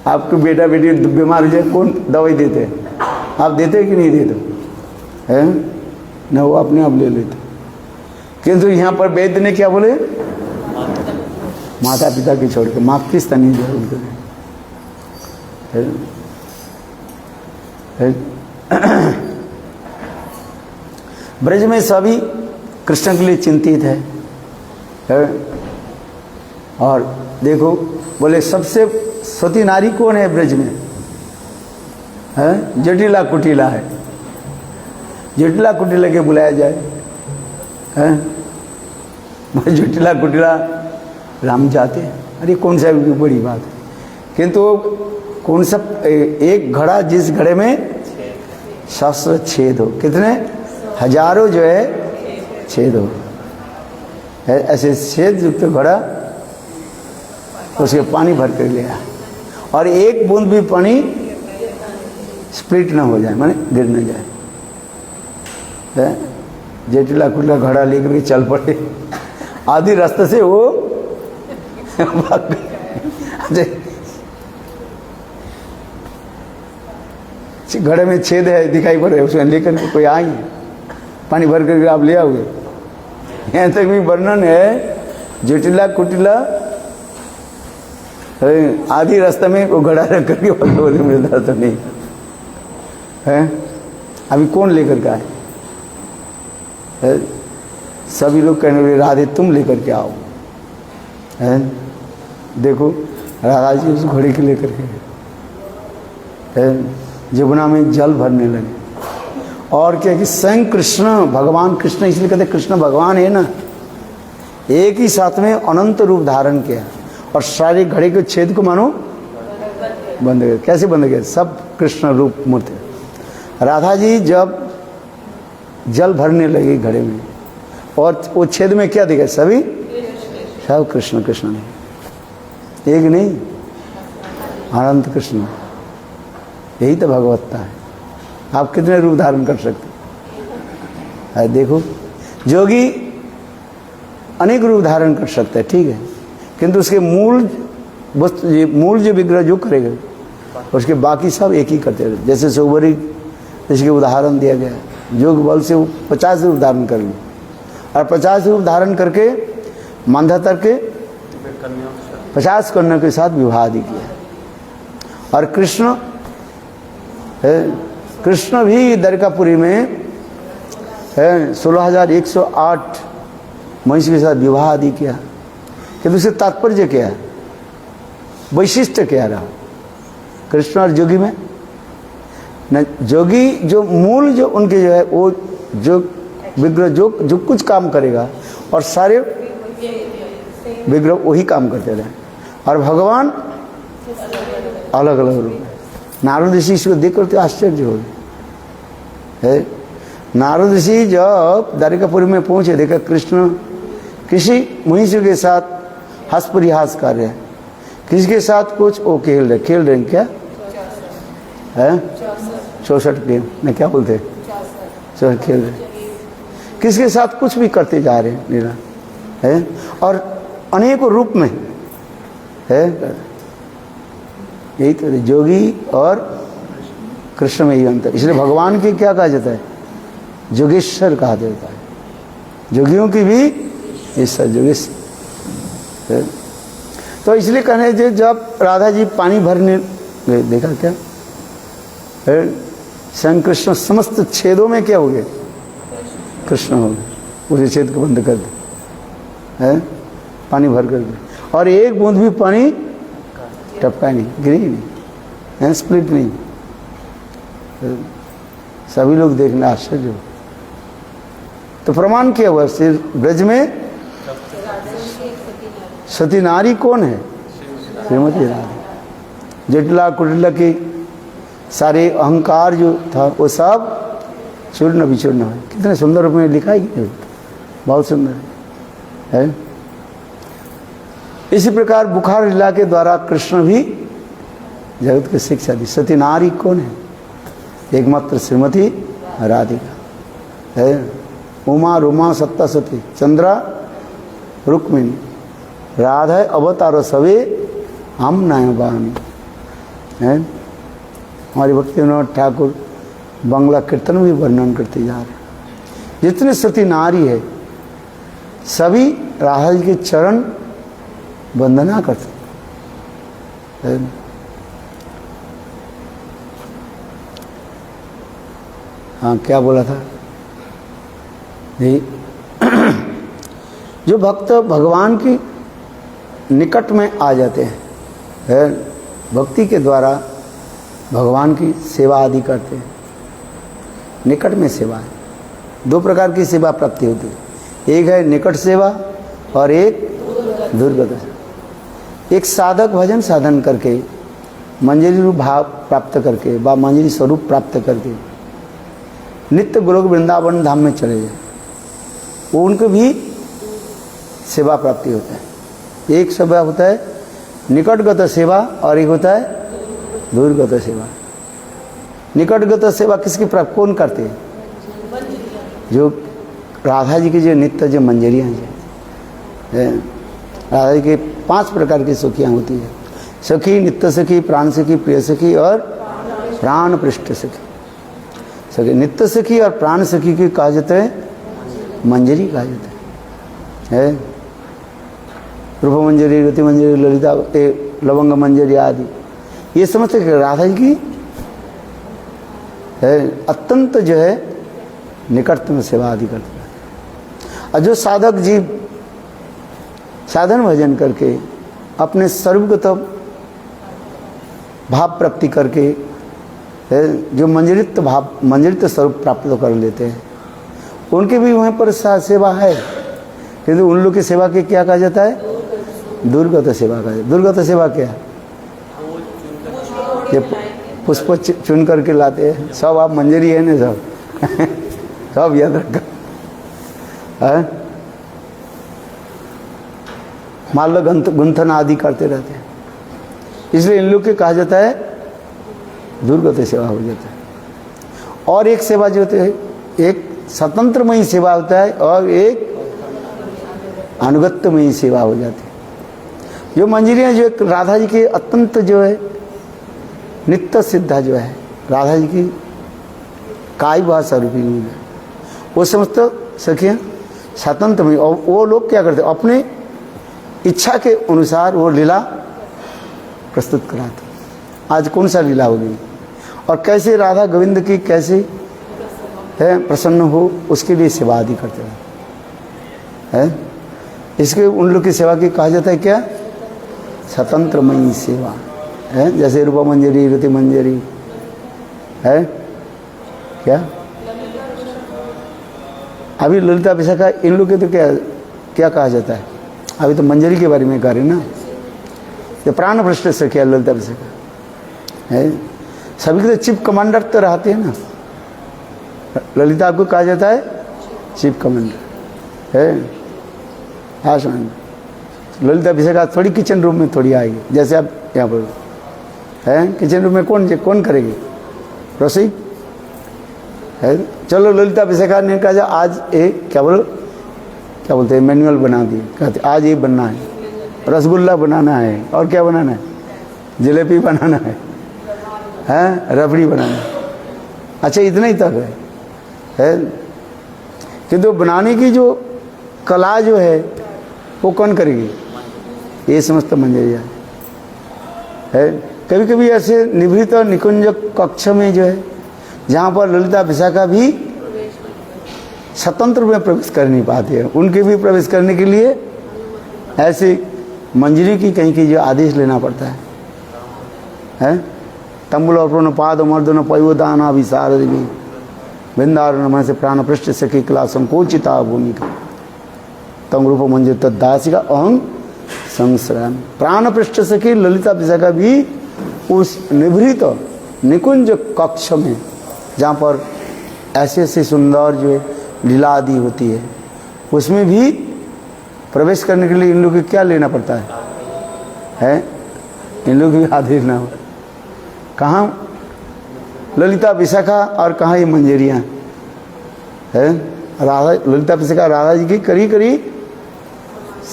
आपको बेटा बेटी बीमार हो जाए कौन दवाई देते हैं? आप देते कि नहीं देते हैं ना, वो अपने आप ले लेते। किंतु यहाँ पर वैद्य ने क्या बोले, माता पिता के छोड़ के मातृस्तन्य जो है उनको ब्रज में सभी कृष्ण के लिए चिंतित है। और देखो बोले सबसे सती नारी कौन है ब्रज में? है जटिला कुटिला है। जटिला कुटिला के बुलाया जाए है, जटिला कुटिला राम जाते हैं। अरे कौन सा बड़ी बात है, किंतु कौन सा एक घड़ा जिस घड़े में सहस्र छेद हो, कितने हजारों जो है छेद हो, ऐसे छेद युक्त घड़ा उसके पानी भर कर लिया और एक बूंद भी पानी स्प्लिट ना हो जाए, माने गिर न जाए। जटिला कुटिला घड़ा लेकर के चल पड़े आधी रास्ते से वो घड़े में छेद है दिखाई पड़ रहा है, उसमें लेकर के कोई आएंगे, पानी भर करके आप ले आओगे। यहाँ तक भी वर्णन है जटिला कुटिला, आधी रास्ते में वो घड़ा रख करके भगवती मिलता तो नहीं है। अभी कौन लेकर के आए है? सभी लोग कहने लगे राधे तुम लेकर के आओ है। देखो राधा जी उस घोड़े के लेकर के जमुना में जल भरने लगे। और क्या कि स्वयं कृष्ण भगवान कृष्ण, इसलिए कहते कृष्ण भगवान है ना, एक ही साथ में अनंत रूप धारण किया और सारे घड़े के छेद को मानो बंद गए। कैसे बंद गए? सब कृष्ण रूप मूर्ति। राधा जी जब जल भरने लगी घड़े में और वो छेद में क्या दिखे? सभी सब कृष्ण कृष्ण नहीं, एक नहीं, अनंत कृष्ण। यही तो भगवत्ता है। आप कितने रूप धारण कर सकते हैं? देखो जोगी अनेक रूप धारण कर सकते हैं, ठीक है, किंतु उसके मूल जो विग्रह जो करेगा उसके बाकी सब एक ही करते रहे। जैसे सोबरी इसके उदाहरण दिया गया, योग बल से वो 50 रूप धारण कर ली और 50 रूप धारण करके मंधातर के 50 कन्या के साथ विवाह आदि किया। और कृष्ण भी द्वारकापुरी में 16,108 महिषी के साथ विवाह आदि किया। किंतु उससे तात्पर्य क्या है, वैशिष्ट क्या रहा कृष्ण और जोगी में? न जोगी जो मूल जो उनके जो है वो जो विग्रह जो कुछ काम करेगा और सारे विग्रह वही काम करते रहे। और भगवान अलग अलग रूप है। नारद ऋषि इसको देख करते आश्चर्य हो गए। नारद ऋषि जब द्वारकापुरी में पहुंचे, देखा कृष्ण किसी महिषी के साथ हंस परिहास कर रहे हैं, किसी के साथ कुछ वो खेल रहे हैं क्या है 64 गेम में क्या बोलते हैं 64 खेल रहे, किसके साथ कुछ भी करते जा रहे हैं लीला है। और अनेक रूप में है। यही तो जोगी और कृष्ण में ही अंतर। इसलिए भगवान की क्या कहा जाता है? जोगेश्वर कहा जाता है। जोगियों की भी ईश्वर जोगेश्वर। तो इसलिए कहने जो जब राधा जी पानी भरने गए, देखा क्या स्वयं कृष्ण समस्त छेदों में क्या हो गए? कृष्ण हो गए। उसे छेद को बंद कर दे है, पानी भर कर दे और एक बूंद भी पानी टपका नहीं, गिरी नहीं है, स्प्लिट नहीं। सभी लोग देखने आश्चर्य हो। तो प्रमाण क्या हुआ? सिर्फ ब्रज में सती नारी कौन है? श्रीमती राधा। जटिला कुटिला की सारे अहंकार जो था वो सब चूर्ण विचूर्ण है। कितने सुंदर रूप में लिखा है, बहुत सुंदर है। इसी प्रकार बुखार लीला के द्वारा कृष्ण भी जगत की शिक्षा दी। सती नारी कौन है? एकमात्र श्रीमती राधिका है। उमा रुमा सत्ता सती चंद्रा रुक्मिणी राधा अवतार सवे हम नयबानी है। हमारी भक्ति विनोद ठाकुर बांग्ला कीर्तन में भी वर्णन करते जा रहे हैं। जितने सती नारी है सभी राधा जी के चरण वंदना करते है। हाँ क्या बोला था? जो भक्त भगवान की निकट में आ जाते हैं है, भक्ति के द्वारा भगवान की सेवा आदि करते हैं। निकट में सेवा है। 2 प्रकार की सेवा प्राप्ति होती है, एक है निकट सेवा और एक दूरगत सेवा। एक साधक भजन साधन करके मंजरी रूप भाव प्राप्त करके व मंजरी स्वरूप प्राप्त करके नित्य गोलोक वृंदावन धाम में चले जाए, वो उनको भी सेवा प्राप्ति होता है। एक सेवा होता है निकटगत सेवा और एक होता है दूरगत सेवा। निकटगत सेवा किसकी प्राप्त कौन करते हैं? जो राधा जी की जो नित्य जो मंजरियाँ हैं राधा जी के 5 प्रकार की सखियाँ होती है। सखी, नित्य सखी, प्राण सखी, प्रिय सखी और प्राण पृष्ठ सखी। सखी, नित्य सखी और प्राण सखी की कहा जाता है मंजरी कहा जाता है। रूप मंजरी, रति मंजरी, ललिता, लवंग मंजरी आदि, ये समझते कि राधा जी की है अत्यंत जो है निकटतम सेवा आदि करते हैं। और जो साधक जीव साधन भजन करके अपने सर्वगत भाव प्राप्ति करके जो मंजरित स्वरूप प्राप्त कर लेते हैं, उनके भी वहाँ पर सेवा है। किंतु उन लोग की सेवा के क्या कहा जाता है? दुर्गत सेवा कहा जाता है। दुर्गत सेवा क्या है? ये पुष्प चुन करके लाते हैं। सब आप मंजरी है ना सब सब याद रखा है। मान लो गुंथन आदि करते रहते हैं, इसलिए इन लोग के कहा जाता है दुर्गत सेवा हो जाता है। और एक सेवा जो होती है, एक स्वतंत्रमयी सेवा होता है और एक अनुगत्यमयी सेवा हो जाती है। जो मंजरियाँ जो एक राधा जी के अत्यंत जो है नित्य सिद्धा जो है राधा जी की काई भाव स्वरूपी है, वो समस्त सखियाँ स्वतंत्रमयी। और वो लोग क्या करते अपने इच्छा के अनुसार वो लीला प्रस्तुत कराते। आज कौन सा लीला होगी और कैसे राधा गोविंद की कैसे है प्रसन्न हो, उसके लिए सेवा आदि करते हैं। इसके उन लोग की सेवा की कहा जाता है क्या? स्वतंत्रमयी सेवा है। जैसे रूपा मंजरी, रति मंजरी है क्या? अभी ललिता विशाखा इन लोग के तो क्या क्या कहा जाता है? अभी तो मंजरी के बारे में कह रहे ना। ये प्राण भ्रष्ट से क्या ललिता विशाखा है। सभी के तो चीफ कमांडर तो रहते हैं ना। ललिता आपको कहा जाता है चीफ कमांडर है। हाँ समझ, ललिता विशाखा थोड़ी किचन रूम में थोड़ी आएगी। जैसे आप यहाँ पर है किचन रूम में कौन करेगी रसोई है? चलो ललिता विशाखा ने कहा आज एक क्या बोलते हैं मैनुअल बना दिए, कहते आज ये बनना है, रसगुल्ला बनाना है और क्या बनाना है, जलेबी बनाना है, रबड़ी बनाना है। अच्छा इतना ही तक है। किंतु बनाने की जो कला जो है वो कौन करेगी? ये समस्त मंजरिया है। कभी कभी ऐसे निभृत और निकुंज कक्ष में जो है जहाँ पर ललिता विशाखा भी स्वतंत्र में प्रवेश कर नहीं पाती है, उनके भी प्रवेश करने के लिए ऐसे मंजरी की कहीं की जो आदेश लेना पड़ता है। तंबुल अर्पण पाद मर्दन पयोदाना विशारद भी वृंदावन से प्राण पृष्ठ सखी कला संकोचिता भूमिका तम रूप मंजूर तदासी का अहं संश्रम। प्राण पृष्ठ सखी ललिता विशाखा भी उस निभृत निकुंज कक्ष में जहाँ पर ऐसे ऐसे सुंदर जो लीला आदि होती है उसमें भी प्रवेश करने के लिए इन लोग को क्या लेना पड़ता है? इन लोग भी आदेश ना हो। कहाँ ललिता विशाखा और कहाँ ये मंजरियाँ है? राधा ललिता विशाखा राधा जी की करीब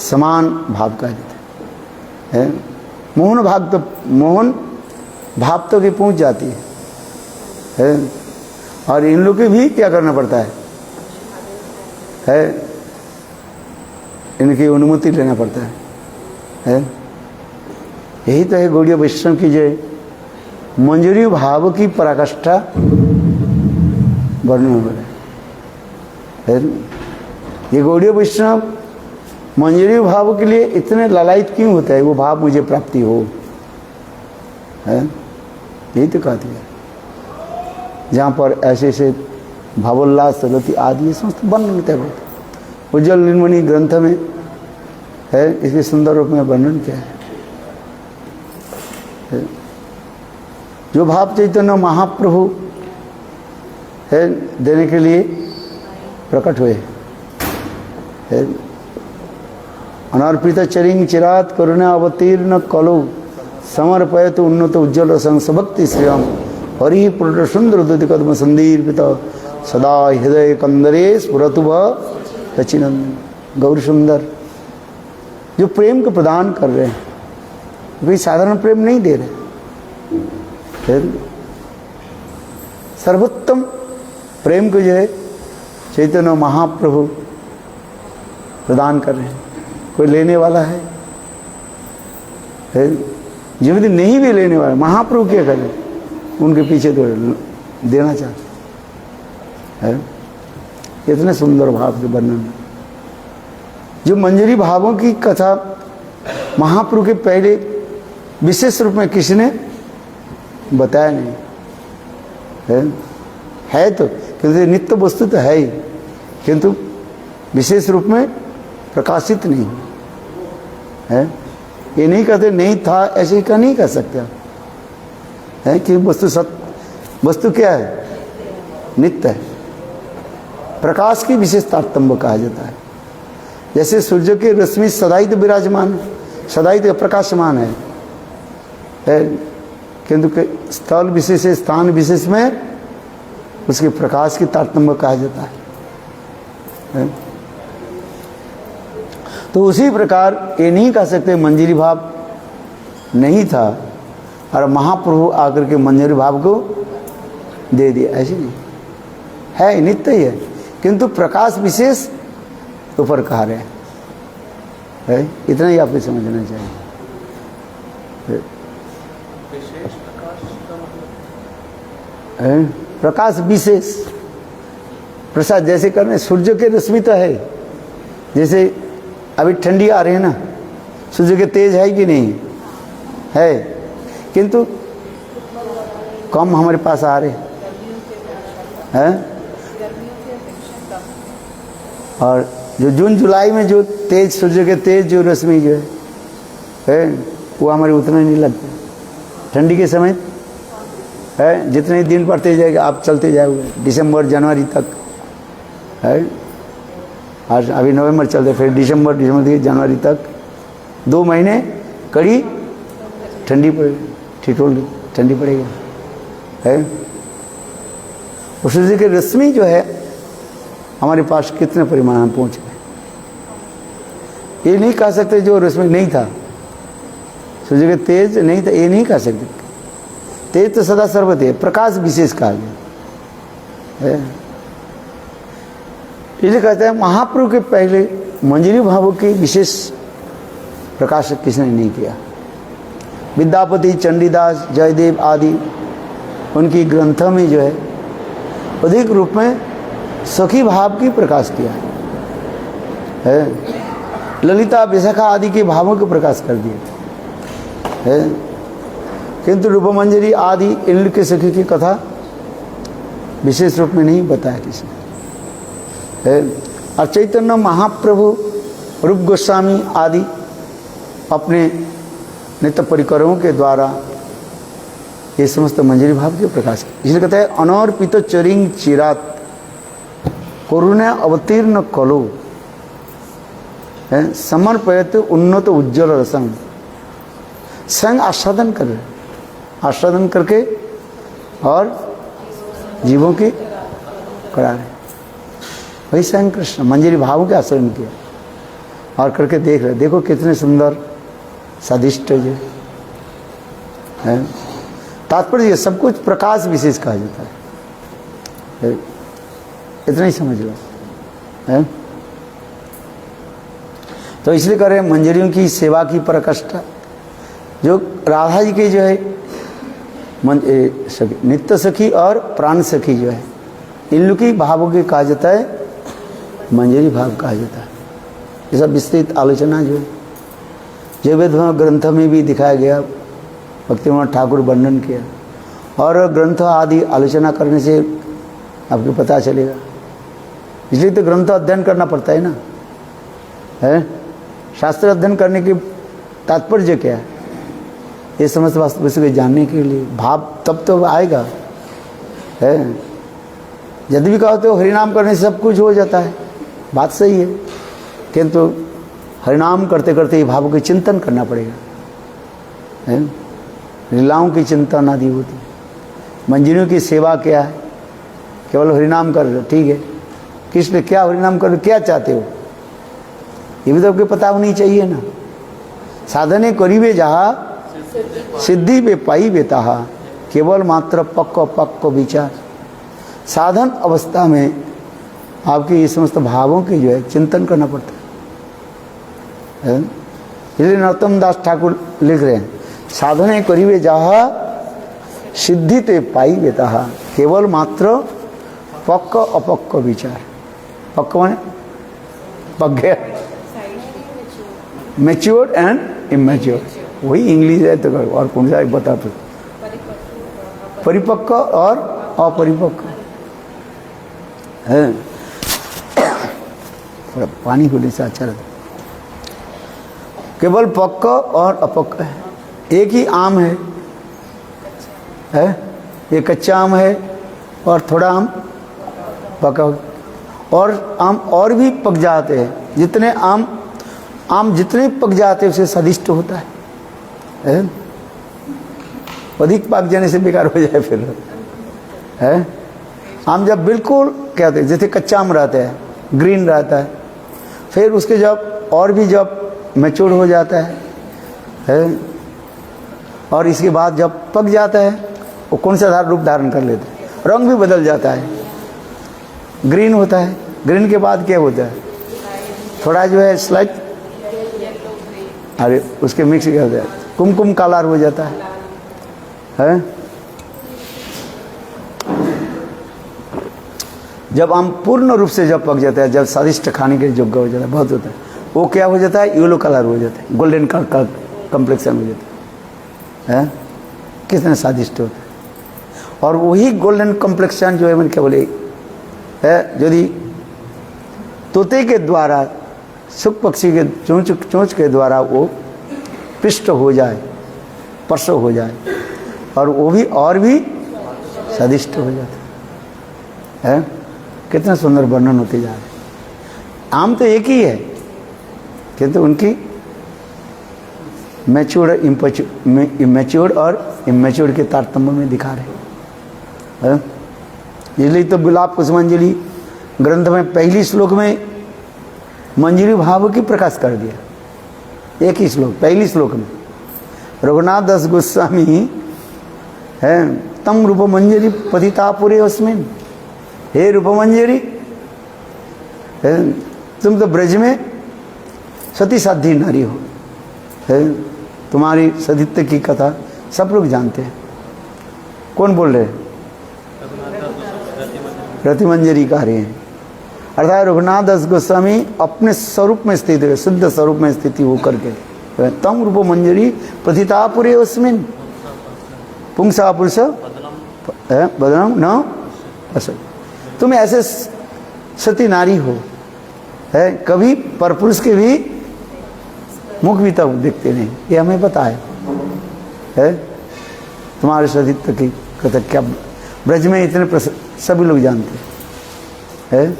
समान भाव का है। मोहन भाव तो की पहुँच जाती है। और इन लोग के भी क्या करना पड़ता है? इनकी अनुमति लेना पड़ता है। यही तो है गौड़ीय वैष्णव की जो मंजरी भाव की पराकाष्ठा वर्णन हो रहा है। ये गौड़ीय वैष्णव मंजरी भाव के लिए इतने लालायित क्यों होता है? वो भाव मुझे प्राप्ति हो है, यही तो कहती है। जहाँ पर ऐसे ऐसे भावोल्लास रति आदि समस्त वर्णन क्या है। उज्ज्वल नीलमणि ग्रंथ में है, इसके सुंदर रूप में वर्णन क्या है। जो भाव चैतन्य महाप्रभु है देने के लिए प्रकट हुए है। अनर्पित चरिंग चिरात करुणा अवतीर्ण कलो समर्पयत उन्नत उज्ज्वल संसभक्ति श्रियम हरि पुरुष सुंदर दुति कदम संदीर्पित सदा हृदय कंदरे स्फुरतु सचिनंद। गौर सुंदर जो प्रेम को प्रदान कर रहे हैं, कोई साधारण प्रेम नहीं दे रहे, फिर सर्वोत्तम प्रेम को जो है चैतन्य महाप्रभु प्रदान कर रहे हैं। कोई लेने वाला है, जो भी नहीं भी लेने वाला, महाप्रभु क्या करें, उनके पीछे तो देना चाहते हैं। इतने सुंदर भाव के वर्णन, जो मंजरी भावों की कथा महाप्रभु के पहले विशेष रूप में किसी ने बताया नहीं है तो, क्योंकि नित्य वस्तु तो है ही, किंतु विशेष रूप में प्रकाशित नहीं है। ये नहीं कहते नहीं था, ऐसे का नहीं कह सकते है कि वस्तु क्या है, नित्य है। प्रकाश की विशेष तारतम्य कहा जाता है। जैसे सूर्य की रश्मि सदाई तो विराजमान, सदाई तो प्रकाशमान है, किंतु स्थल विशेष स्थान विशेष में उसके प्रकाश की तारतम्य कहा जाता है। तो उसी प्रकार ये नहीं कह सकते मंजरी भाव नहीं था और महाप्रभु आकर के मंजरी भाव को दे दिया, ऐसे नहीं है, नित्य ही है, किंतु प्रकाश विशेष ऊपर कहा रहे है। इतना ही आपको समझना चाहिए। प्रकाश विशेष प्रसाद जैसे करने, सूर्य के रश्मि तो है, जैसे अभी ठंडी आ रही है ना, सूर्य के तेज है कि नहीं है, किंतु कम हमारे पास आ रहे हैं। और जो जून जुलाई में जो तेज सूर्य के तेज जो रश्मि जो है वो हमारे उतना नहीं लगता। ठंडी के समय है, जितने दिन बढ़ते जाएगा आप चलते जाओगे दिसंबर जनवरी तक है, आज अभी नवंबर चलते, फिर दिसंबर जनवरी तक 2 महीने कड़ी ठंडी पड़ेगी, ठिठोल ठंडी पड़ेगी है। उस सूर्य की रश्मि जो है हमारे पास कितने परिमाण में पहुँच गए, ये नहीं कह सकते जो रश्मि नहीं था, सूर्य के तेज नहीं था, ये नहीं कह सकते। तेज तो सदा सर्वत है, प्रकाश विशेष कहा गया है। इसलिए कहते हैं महाप्रभु के पहले मंजरी भावों की विशेष प्रकाश किसने नहीं किया। विद्यापति, चंडीदास, जयदेव आदि उनकी ग्रंथों में जो है अधिक रूप में सखी भाव की प्रकाश किया है। ललिता, विशाखा आदि के भावों को प्रकाश कर दिए है, किंतु रूपमंजरी आदि इनके के सखी की कथा विशेष रूप में नहीं बताया किसी है। और चैतन्य महाप्रभु, रूप गोस्वामी आदि अपने नित्य परिकरों के द्वारा ये समस्त मंजरी भाव के प्रकाश, इसलिए कहते हैं अनर्पित चरिंग चिरात करुणा अवतीर्ण कलो है, समर्पयत उन्नत उज्ज्वल रसम, संग आस्वादन कर रहे, आस्वादन करके और जीवों की करा रहे, वही स्वयं कृष्ण मंजरी भावों के आस्वादन किया और करके देख रहे, देखो कितने सुंदर स्वादिष्ट जो है। तात्पर्य सब कुछ प्रकाश विशेष कहा जाता है, इतना ही समझ लो है। तो इसलिए कह रहे हैं मंजरियों की सेवा की पराकाष्ठा, जो राधा जी के जो है नित्य सखी और प्राण सखी जो है, इन लोग की भावों के कहा जाता है मंजरी भाव कहा जाता है। ये सब विस्तृत आलोचना जो है जयवेद ग्रंथ में भी दिखाया गया, भक्तिविनोद ठाकुर वर्णन किया, और ग्रंथ आदि आलोचना करने से आपको पता चलेगा। इसलिए तो ग्रंथ अध्ययन करना पड़ता है ना, है शास्त्र अध्ययन करने की तात्पर्य क्या है, ये समस्त वास्तव को जानने के लिए भाव तब तो आएगा है। यदि भी कहो तो हरिनाम करने से सब कुछ हो जाता है, बात सही है, किंतु हरिनाम करते करते ये भावों की चिंतन करना पड़ेगा है। लीलाओं की चिंता ना दी होती, मंजरियों की सेवा क्या है, केवल हरिनाम कर रहे, ठीक है, किस लिए क्या हरिनाम कर, क्या चाहते हो, ये भी तो आपको पता होनी चाहिए ना साधने करीबे जहा सिद्धि बे पाई बेताहा, केवल मात्र पक्क विचार। साधन अवस्था में आपके ये समस्त भावों के जो है चिंतन करना पड़ता है। इसलिए नरोत्तम दास ठाकुर लिख रहे हैं, साधने करीबे जहा सिद्धि ते पाई बेताहा, केवल मात्र पक्क अपक्क विचार। पक्क माने पक गया, मैच्योर्ड एंड इमेच्योर्ड, वही इंग्लिश है तो और कौन सा बता तो, परिपक्व और अपरिपक्व है। थोड़ा पानी को से अच्छा लगता। केवल पक्क और अपक्क है। एक ही आम है, ये कच्चा आम है और थोड़ा आम पका, और आम और भी पक जाते हैं। जितने आम जितने पक जाते हैं उससे स्वादिष्ट होता है। अधिक पक जाने से बेकार हो जाए फिर है। आम जब बिल्कुल क्या होते हैं, जैसे कच्चा आम रहता है, ग्रीन रहता है, फिर उसके जब और भी जब मैच्योर हो जाता है और इसके बाद जब पक जाता है वो कौन सा रूप धारण कर लेता है, रंग भी बदल जाता है, ग्रीन होता है। ग्रीन के बाद क्या होता है, थोड़ा जो है स्लाइट, अरे उसके मिक्स क्या होता है, कुमकुम काला हो जाता है। जब आम पूर्ण रूप से जब पक जाता है, जब स्वादिष्ट खाने के योग्य हो जाता है, बहुत होता है, वो क्या हो जाता है, येलो कलर हो जाता है, गोल्डन कलर कम्प्लेक्शन हो जाता है। कितना स्वादिष्ट होता है। और वही गोल्डन कम्प्लेक्शन जो है मैंने क्या बोले है, यदि तोते के द्वारा, सुख पक्षी के चोंच के द्वारा वो पिष्ट हो जाए, परसो हो जाए, और वो भी और भी स्वादिष्ट हो जाता है। कितना सुंदर वर्णन होते जा रहे हैं। आम तो एक ही है, किंतु उनकी मैच्योर्ड इमेच्योर्ड और इमेच्योर्ड के तारतम्य में दिखा रहे हैं। इसलिए तो विलाप कुसुमांजलि ग्रंथ में पहली श्लोक में मंजरी भाव की प्रकाश कर दिया। एक ही श्लोक, पहली श्लोक में रघुनाथ दास गोस्वामी है, तम रूप मंजरी पतितापुरे अस्मिन्, हे रूप मंजरी तुम तो ब्रज में सती साध्वी नारी हो, है तुम्हारी सतीत्व की कथा सब लोग जानते हैं। कौन बोल रहे हैं, रति मंजरी कह रहे हैं। अर्थात रघुनाथ दास गोस्वामी अपने स्वरूप में स्थित है, शुद्ध स्वरूप में स्थिति होकर के तम रूप मंजरी प्रथितापुरे अस्मिन् पुंसा पुरुष बदनम न पसंद। तुम ऐसे सती नारी हो, है कभी परपुरुष के भी मुख भी तक देखते नहीं, ये हमें पता है। तुम्हारे सतीत्व की कथा क्या ब्रज में इतने सभी लोग जानते हैं,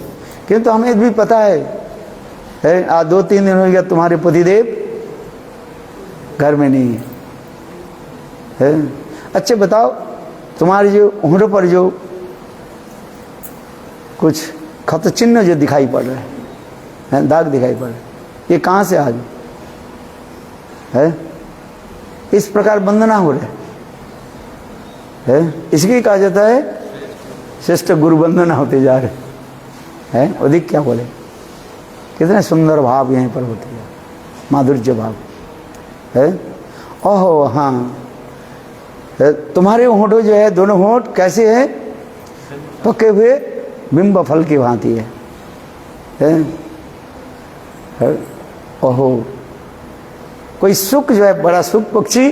किंतु हमें भी पता है आज 2-3 दिन हो गया तुम्हारे पतिदेव घर में नहीं है। अच्छा बताओ, तुम्हारे जो होंठों पर जो कुछ खत चिन्ह जो दिखाई पड़ रहे हैं, दाग दिखाई पड़ रहे, ये कहाँ से आ गए है? इस प्रकार वंदना हो रहे है, इसलिए कहा जाता है श्रेष्ठ गुरु वंदना होते जा रहे हैं। अधिक क्या बोले, कितने सुंदर भाव यहीं पर होते हैं, माधुर्य भाव है। ओहो हाँ, तुम्हारे होंठों जो है, दोनों होंठ कैसे है, पके हुए बिंब फल की भांति है। ओहो, कोई सुख जो है, बड़ा सुख पक्षी,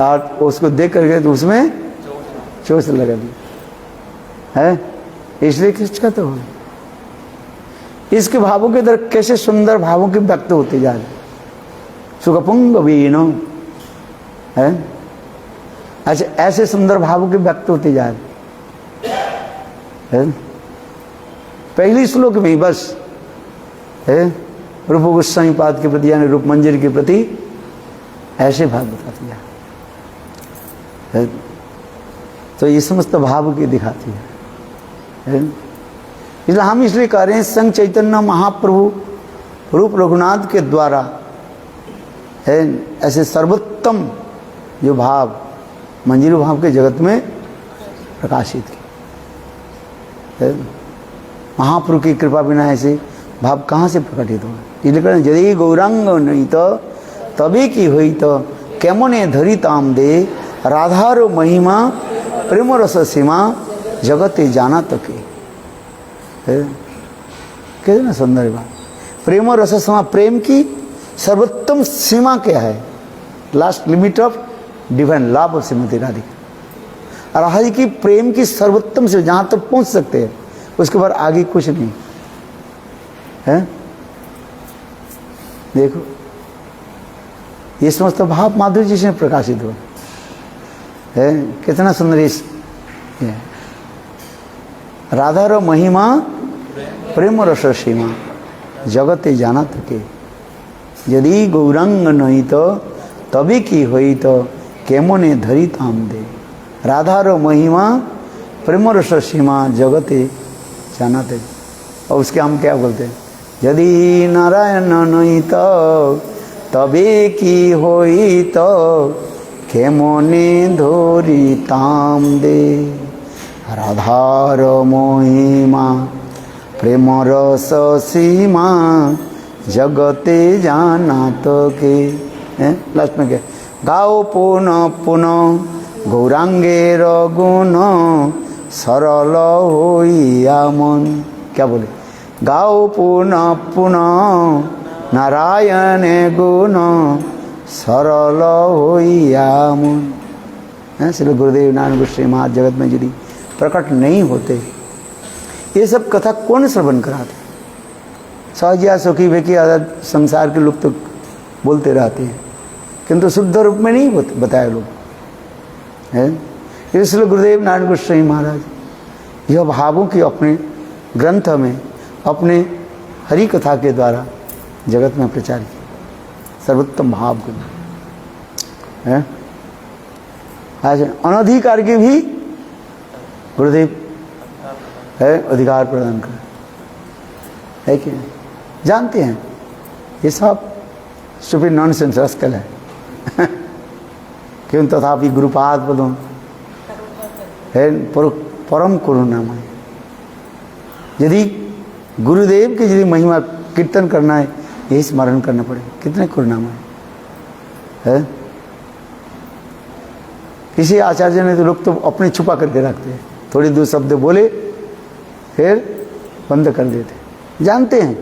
और उसको देख करके तो उसमें चोंच लगा दी है, इसलिए किस कहते हो। इसके भावों के अंदर कैसे सुंदर भावों के व्यक्त होते जा रहे, सुखपुंग वीणो है। अच्छा, ऐसे सुंदर भावों के व्यक्त होते जा रहे है। पहली श्लोक में ही बस है रूप गोस्वामी पाद के प्रति, यानी रूप मंजरी के प्रति ऐसे भाव बताती है। तो ये समस्त भाव की दिखाती है। इसलिए हम इसलिए कह रहे हैं, संघ चैतन्य महाप्रभु रूप रघुनाथ के द्वारा है, ऐसे सर्वोत्तम जो भाव मंजीर भाव के जगत में प्रकाशित है। महाप्रभु की कृपा बिना ऐसे भाव कहाँ से प्रकटित होगा? इसलिए यदि गौरांग नहीं तो तभी की हुई तो केमने धरी ताम दे राधार महिमा प्रेम रस सीमा जगते जाना तके। कितना सुंदर बात। प्रेम रस सीमा, प्रेम की सर्वोत्तम सीमा क्या है? Last limit of divine love of Shrimati Radhika. Radha ji की प्रेम की सर्वोत्तम से जहां तक पहुंच सकते हैं, उसके बाद आगे कुछ नहीं है। देखो ये समस्त भाव माधुर्य जी से प्रकाशित हुआ है। कितना सुंदर इस राधा रो महिमा प्रेम रस सीमा जगते जाना तके। यदि गौरांग नहीं तो तभी की हुई तो केमने धरी ताम दे राधा रो महिमा प्रेम रस सीमा जगते जाना तके। और उसके हम क्या बोलते हैं? यदि नारायण नहीं तो तबे की होई तो केमने धोरी ताम दे राधार महिमा प्रेम रस सीमा जगते जाना तो के। लास्ट में क्या? गाओ पुनः पुनः गौरांगेर गुण सरल होइया मन। क्या बोले? गाओ पुनः पुनः नारायण गुण सरल होइया मन। श्री गुरुदेव नारायण गोस्वामी महाराज जगत में यदि प्रकट नहीं होते, ये सब कथा कौन श्रवण कराते? सहजिया सुखी बेकी आदत संसार के लोग तो बोलते रहते हैं, किंतु शुद्ध रूप में नहीं बताए लोग है। इसलिए गुरुदेव नारायण गोस्वामी महाराज यह भावों की अपने ग्रंथ में अपने हरि कथा के द्वारा जगत में प्रचार किया, सर्वोत्तम भाव को है। आज अनधिकार के भी गुरुदेव है अधिकार प्रदान कर है कि जानते हैं ये सब स्टूपिड नॉनसेंस रस्कल है। क्यों? तथापि गुरुपाद पदों है परम करुणामय। यदि गुरुदेव की यदि महिमा कीर्तन करना है, यही स्मरण करना पड़ेगा। कितने करुणामय है। किसी आचार्य ने तो लोग तो अपने छुपा करके रखते हैं, थोड़ी दो शब्द बोले फिर बंद कर देते। जानते हैं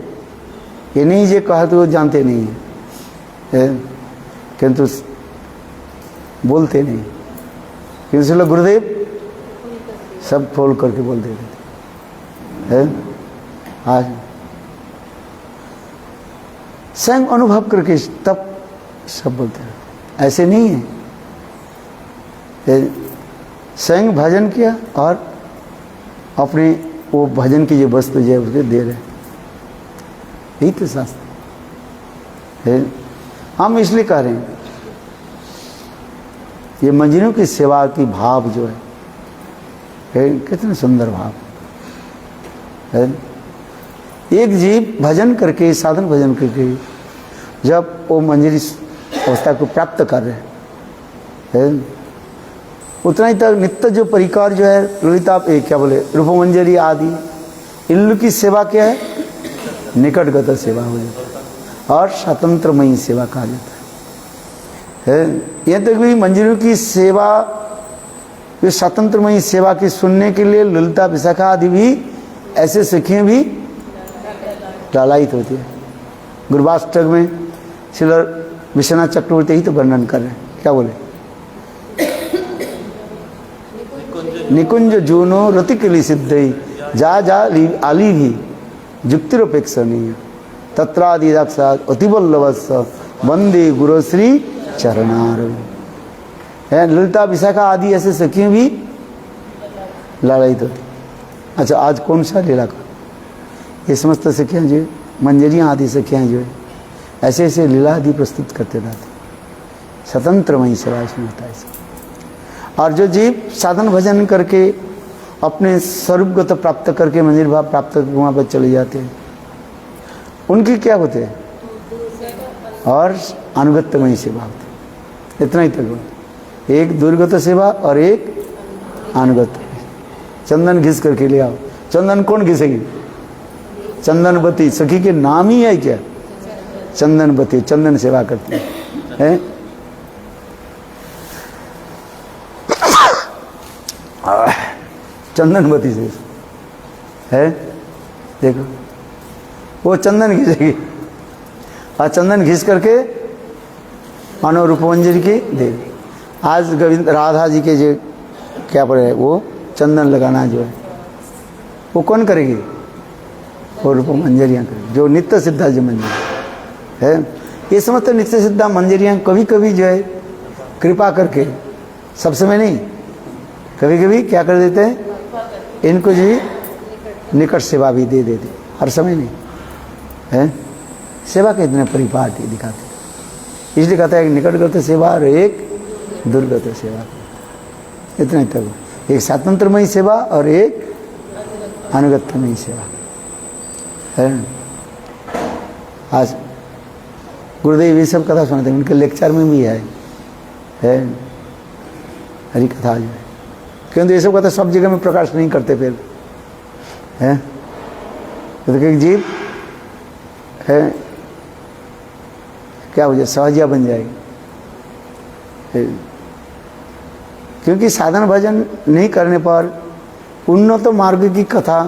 ये नहीं, ये कहा तो जानते नहीं है, किंतु बोलते नहीं। किसी लोग गुरुदेव सब खोल करके बोल देते हैं। आज स्वयं अनुभव करके तब सब बोलते हैं, ऐसे नहीं है। स्वयं भजन किया और अपने वो भजन की जो वस्तु जो है उसके दे रहे, यही तो शास्त्र है। हम इसलिए कह रहे हैं ये मंजिलों की सेवा की भाव जो है कितने सुंदर भाव है। एक जीव भजन करके, साधन भजन करके जब वो मंजिल अवस्था को प्राप्त कर रहे हैं, उतना ही तक नित्य जो परिकार जो है ललिता क्या बोले रूप मंजरी आदि, इन लोग की सेवा क्या है? निकटगत सेवा हो जाता है और स्वतंत्रमयी सेवा कहा जाता है। यह तक भी मंजिलों की सेवा, ये स्वतंत्रमयी सेवा की सुनने के लिए ललिता विशाखा आदि भी ऐसे सखियाँ भी लालायित होती है। गुरुवाष्टक में श्री विश्वनाथ चक्रवर्ती ही तो वर्णन कर रहे हैं। क्या बोले? निकुंज जूनो रतिकली सिद्धई जा जा आली भी जुक्तिरपेक्षणीय तत्रादि दाक्षात अतिवल्लभस्स वंदे गुरुश्री चरणार। ललिता विशाखा आदि ऐसे सखियाँ भी लालायित होती। अच्छा, आज कौन सा लीला का ये समस्त सखियाँ जो मंजरियाँ आदि सखियाँ जो है ऐसे ऐसे लीला आदि प्रस्तुत करते रहते, स्वतंत्रमयी सेवा इसमें होता है। और जो जीव साधन भजन करके अपने स्वरूपगत प्राप्त करके मंदिर भाव प्राप्त करके वहाँ पर चले जाते हैं, उनकी क्या होते हैं? और अनुगत्यमयी सेवा होती। इतना ही तक बात। एक दुर्गत सेवा और एक अनुगत। चंदन घिस करके ले आओ। चंदन कौन घिसेगी? चंदनवती। सखी के नाम ही है क्या? चंदनवती, चंदन सेवा करती है। चंदनवती से है, देखो वो चंदन घिसेगी और चंदन घिस करके मानो रूपमंजरी की देगी। आज गोविंद राधा जी के जो क्या पड़े वो चंदन लगाना जो है वो कौन करेगी? वो रूपमंजरियाँ करेगी, जो नित्य सिद्धा जो मंजरी है। ये समझते नित्य सिद्धा मंजरियाँ कभी कभी जो है कृपा करके, सब समय नहीं, कभी कभी क्या कर देते हैं, इनको जो निकट सेवा भी दे देते, हर समय नहीं है। सेवा के इतने परिपाटी दिखाते, इसलिए कहता है एक निकटगत सेवा और एक दुर्गत सेवा। इतना ही तक, एक स्वातंत्रमयी सेवा और एक अनुगत्यमयी सेवा है। आज गुरुदेव ये सब कथा सुनाते हैं, उनके लेक्चर में भी है हरी कथा जो है। क्योंकि ये सब कथा सब जगह में प्रकाश नहीं करते फिर है। तो एक जीव है क्या हो जाए, सहजिया बन जाएगी। क्योंकि साधन भजन नहीं करने पर उन्नत मार्ग की कथा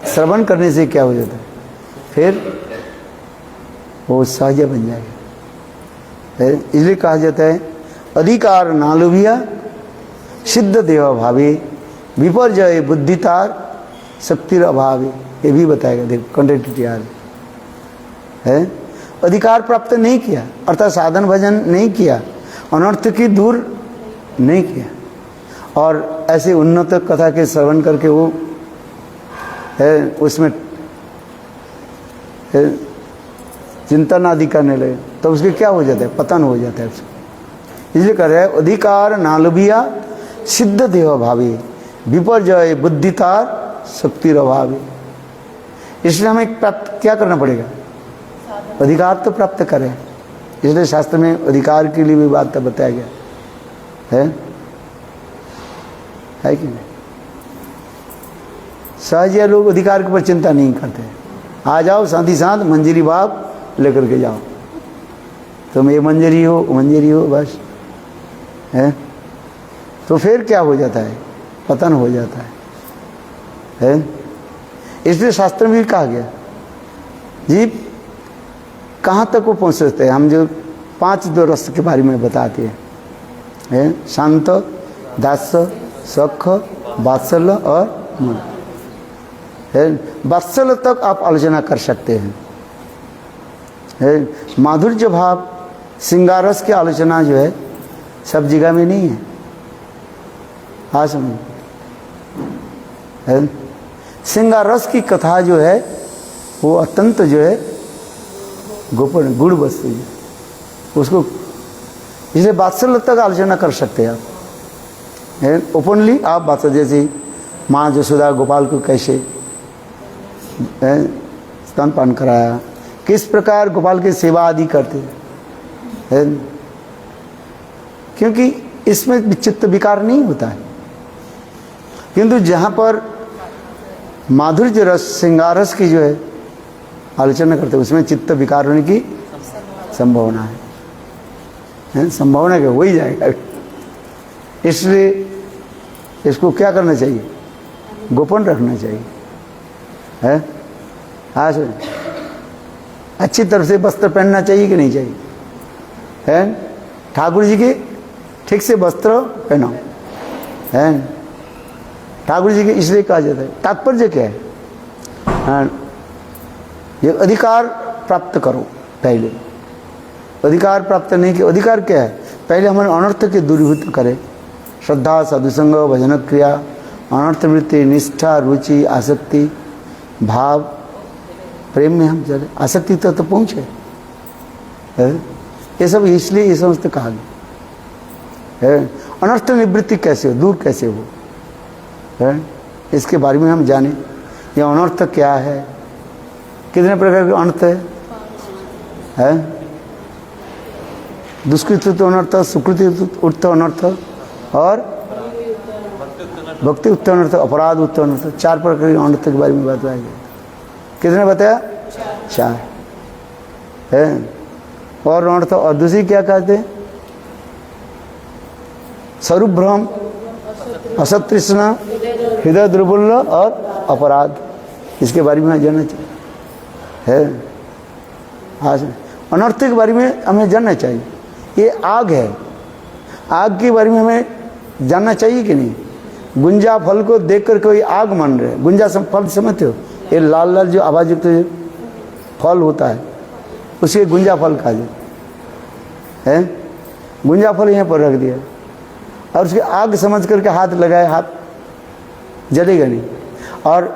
श्रवण करने से क्या हो जाता है, फिर वो सहज बन जाएगा। इसलिए कहा जाता है अधिकार नालुभिया सिद्ध देव भावी विपर्जय बुद्धितार शक्तिर अभावी। ये भी बताएगा, देखो कंट्रेक्टियार है। अधिकार प्राप्त नहीं किया अर्थात साधन भजन नहीं किया, अनर्थ की दूर नहीं किया, और ऐसे उन्नत कथा के श्रवण करके वो है उसमें चिंतन आदि करने लगे, तो उसके क्या हो जाता है, पतन हो जाता है उसको। इसलिए कह रहे हैं अधिकार नालुभिया सिद्ध देव भावी विपर्जय बुद्धितार शक्तिर अभावी। इसलिए हमें प्राप्त क्या करना पड़ेगा, अधिकार तो प्राप्त करें। इसलिए शास्त्र में अधिकार के लिए भी बात बताया गया है कि नहीं। सहजिया लोग अधिकार के ऊपर चिंता नहीं करते। आ जाओ साथी साथ मंजरी बाप लेकर के जाओ, तुम ये मंजरी हो बस है। तो फिर क्या हो जाता है, पतन हो जाता है। इसलिए शास्त्र में भी कहा गया जीव कहाँ तक वो पहुँच सकते हैं। हम जो 5 दो रस के बारे में बताते हैं, शांत, दास्य, सख, वात्सल्य और मन। वात्सल्य तक आप आलोचना कर सकते हैं। माधुर्य भाव श्रृंगारस की आलोचना जो है सब जगह में नहीं है। हाँ समझ, श्रृंगारस की कथा जो है वो अत्यंत जो है गोपन गुड़ वस्तु है उसको, इसलिए वात्सल्य तक आलोचना कर सकते हैं आप ओपनली। आप बात जैसे माँ यशोदा गोपाल को कैसे स्तनपान कराया, किस प्रकार गोपाल की सेवा आदि करते हैं, क्योंकि इसमें चित्त विकार नहीं होता है। किंतु जहाँ पर माधुर्य रस श्रृंगारस की जो है आलोचना करते हैं उसमें चित्त विकार होने की संभावना है, संभावना क्या हो ही जाएगा। इसलिए इसको क्या करना चाहिए, गोपन रखना चाहिए है। हाँ सुन, अच्छी तरह से वस्त्र पहनना चाहिए कि नहीं चाहिए है। ठाकुर जी के ठीक से वस्त्र पहनाओ है ठाकुर जी के, इसलिए कहा जाता है। तात्पर्य क्या है, हाँ, ये अधिकार प्राप्त करो पहले। अधिकार प्राप्त नहीं किया, अधिकार क्या है, पहले हमारे अनर्थ के दूरीभूत करें। श्रद्धा, साधुसंग, भजन क्रिया, अनर्थ वृत्ति, निष्ठा, रुचि, आसक्ति, भाव, प्रेम में हम चले, आसक्ति तो पहुँचे है। ये सब इसलिए ये समझते कहा गया है। अनर्थ निवृत्ति कैसे हो, दूर कैसे हो है, इसके बारे में हम जाने। यह अनर्थ क्या है, कितने प्रकार के अनर्थ है दुष्कृत अनर्थ, सुकृति उत्त अनर्थ और भक्ति उत्त अनर्थ, अपराध उत्त अनर्थ, 4 प्रकार के अनर्थ के बारे में बताया गया। कितने बताया? 4 है। और अनर्थ और दूसरी क्या कहते हैं? स्वरूप भ्रम, असत तृष्णा, हृदय दुर्बल और अपराध। इसके बारे में जानना चाहिए है। आज अनर्थ के बारे में हमें जानना चाहिए। ये आग है, आग के बारे में हमें जानना चाहिए कि नहीं? गुंजा फल को देखकर कोई आग मान रहे। गुंजा फल समझते हो? ये लाल लाल जो आवाज युक्त फल होता है उसे गुंजा फल कहा जाए है। गुंजा फल यहाँ पर रख दिया और उसके आग समझ करके हाथ लगाए, हाथ जलेगा नहीं। और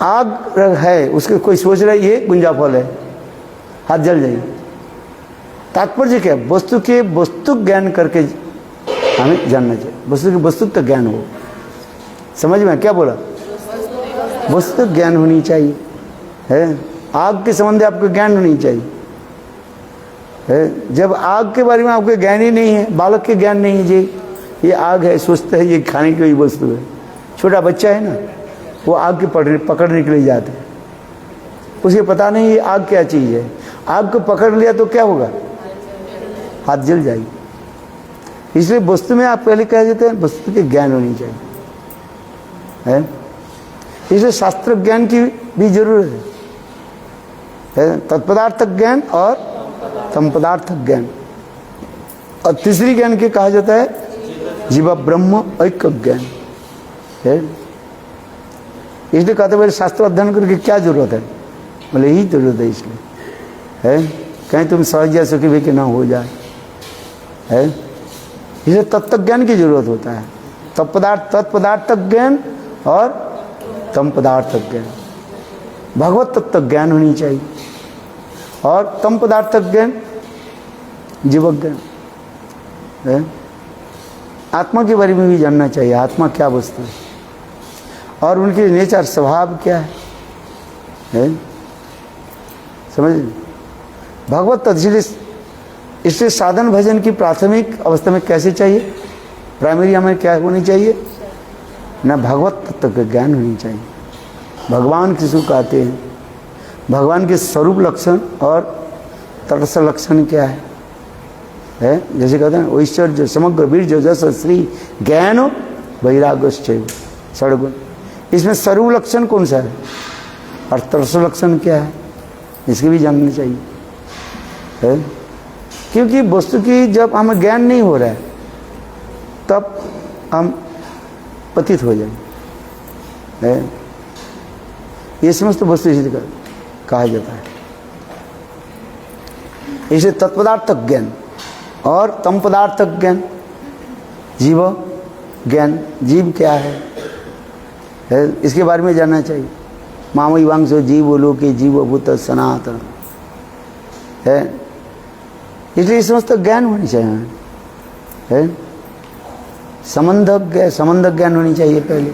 आग है उसके कोई सोच रहा है ये गुंजा फल है, हाथ जल जाएगी। तात्पर्य क्या? वस्तु के वस्तु ज्ञान करके हमें जानना चाहिए। वस्तु के वस्तु का ज्ञान हो। समझ में क्या बोला? वस्तु ज्ञान होनी चाहिए है। आग के संबंध आपको ज्ञान होनी चाहिए है। जब आग के बारे में आपको ज्ञान ही नहीं है, बालक के ज्ञान नहीं है जी ये आग है, सोचता है ये खाने की कोई वस्तु है। छोटा बच्चा है ना, वो आग के पकड़ने के लिए जाते हैं, उसे पता नहीं ये आग क्या चीज़ है। आग को पकड़ लिया तो क्या होगा? हाथ जल जाएगी। इसलिए वस्तु में आप पहले कह देते हैं वस्तु के ज्ञान होनी चाहिए है। इसलिए शास्त्र ज्ञान की भी जरूरत है, तत्पदार्थ ज्ञान और संपदार्थ ज्ञान। और तीसरी ज्ञान के कहा जाता है जीव ब्रह्म ऐक्य ज्ञान है। इसलिए कहते हैं शास्त्र अध्ययन करके क्या जरूरत है? बोले यही जरूरत है इसलिए है, कहीं तुम सहज या सुखी भी कि ना हो जाए है। इसलिए तत्व ज्ञान की जरूरत होता है। तत्पदार्थ ज्ञान और तम पदार्थ ज्ञान। भगवत तत्व ज्ञान होनी चाहिए और तम पदार्थ ज्ञान जीव ज्ञान है। आत्मा के बारे में भी जानना चाहिए, आत्मा क्या वस्तु है और उनके नेचर स्वभाव क्या है समझ। भगवत तत्व इसलिए साधन भजन की प्राथमिक अवस्था में कैसे चाहिए? प्राइमरी हमें क्या होनी चाहिए ना? भगवत तत्व का ज्ञान होनी चाहिए। भगवान किसको कहते हैं, भगवान के स्वरूप लक्षण और तटस्थ लक्षण क्या है जैसे कहते हैं ऐश्वर्य समग्र वीर्य जस श्री ज्ञान वैराग्य षड्गुण। इसमें स्वरूप लक्षण कौन सा है और तटस्थ लक्षण क्या है इसकी भी जाननी चाहिए है। क्योंकि वस्तु की जब हमें ज्ञान नहीं हो रहा है तब हम पतित हो जाएंगे है। ये समस्त वस्तु इसी कहा जाता है। इसे तत्पदार्थ ज्ञान और तम पदार्थ ज्ञान, जीव ज्ञान। जीव क्या है इसके बारे में जानना चाहिए। मामई वांशो जीव लोके जीव भूत सनातन है। इसलिए समस्त ज्ञान होनी चाहिए है। संबंध ज्ञान होनी चाहिए पहले,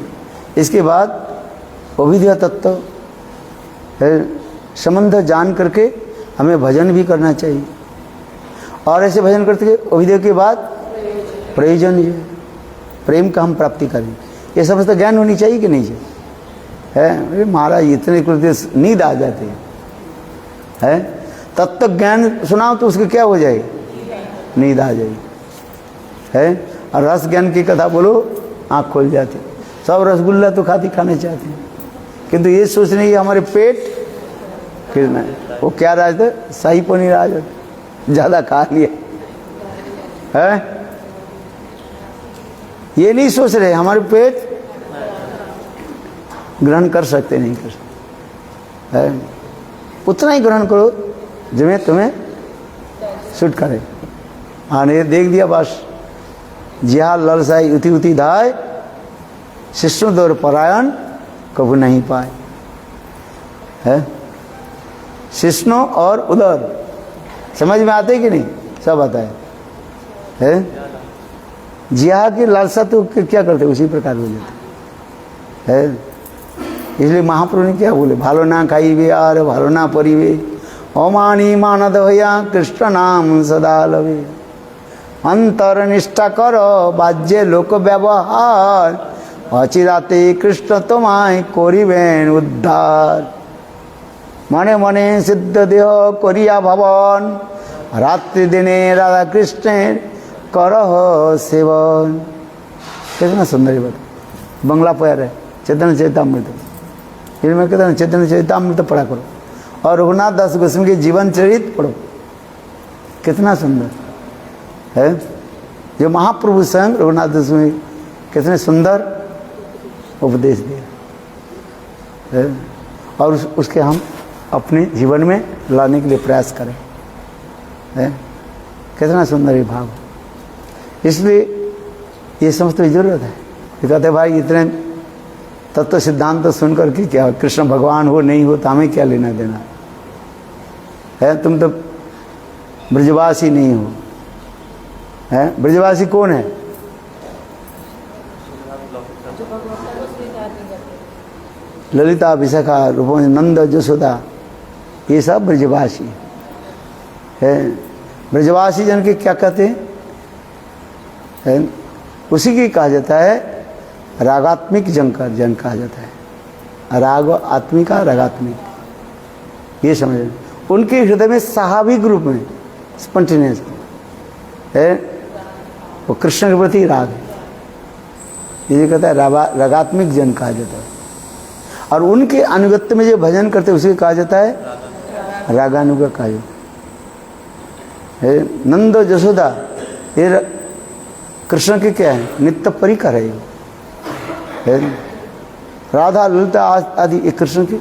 इसके बाद अविद्या तत्व है। संबंध जान करके हमें भजन भी करना चाहिए और ऐसे भजन करते हुए अविद्या के बाद प्रयोजन है, प्रेम का हम प्राप्ति करें। ये समस्त ज्ञान होनी चाहिए कि नहीं चाहिए है। अरे महाराज इतने कृत्य नींद आ जाते है। तब तक ज्ञान सुनाओ तो उसके क्या हो जाएगी? नींद आ जाएगी है। और रस ज्ञान की कथा बोलो आँख खोल जाती। सब रसगुल्ला तो खाने चाहते हैं किंतु ये सोच नहीं हमारे पेट कितना है। वो क्या राज था? शाही पनीर आज ज़्यादा खा लिया है। ये नहीं सोच रहे हमारे पेट ग्रहण कर सकते नहीं कर सकते है। उतना ही ग्रहण करो जिसमें तुम्हें सूट करे। हाँ ने देख दिया बस। जिहा ललसाई उति उति धाय शिष्णु दौर परायण कभी नहीं पाए है। शिष्णु और उदर समझ में आते कि नहीं? सब आता है। जिहा की लालसा तो क्या करते उसी प्रकार हो जाते है। इसलिए महाप्रभु ने क्या बोले? भालो ना खाइबे और भालो ना परिवे अमानी मानद भैया कृष्ण नाम सदा लवे अंतर निष्ठा कर बाज्य लोक व्यवहार अचिराते कृष्ण तुम्हाय करिबेन उद्धार मने मने सिद्ध देह करिया भवन रात्रि दिने राधा कृष्ण करह सेवन। कितना सुंदर बात। बंगला पैर है चैतन्य चरितामृत, फिर मैं कहता हूँ चैतन्य चरितामृत पढ़ा करो और रघुनाथ दास गोस्वामी के जीवन चरित पढ़ो। कितना सुंदर है। जो महाप्रभु स्वयं रघुनाथ दास गोस्वामी कितने सुंदर उपदेश दिए है और उसके हम अपने जीवन में लाने के लिए प्रयास करें है। कितना सुंदर ये भाव। इसलिए ये समझने की जरूरत है। कहते भाई इतने तत्व सिद्धांत तो सुन करके क्या, कृष्ण भगवान हो नहीं हो तो हमें क्या लेना देना है। तुम तो ब्रजवासी नहीं हो है। ब्रजवासी कौन है? ललिता विशाखा रूपों नंद जसोदा, ये सब ब्रजवासी है। ब्रजवासी जन के क्या कहते हैं? उसी की कहा जाता है रागात्मिक जन कहा जाता है। राग आत्मिका रागात्मिक, ये समझ। उनके हृदय में स्वाभाविक रूप में स्पॉन्टेनियस है, वो कृष्ण के प्रति राग है। ये कहता है रागात्मिक जन कहा जाता है। और उनके अनुगत्य में जो भजन करते उसे कहा जाता है रागानुगा कहा जाता है। नंद जसोदा ये कृष्ण के क्या है? नित्य परिकर है। राधा ललिता आदि ये कृष्ण की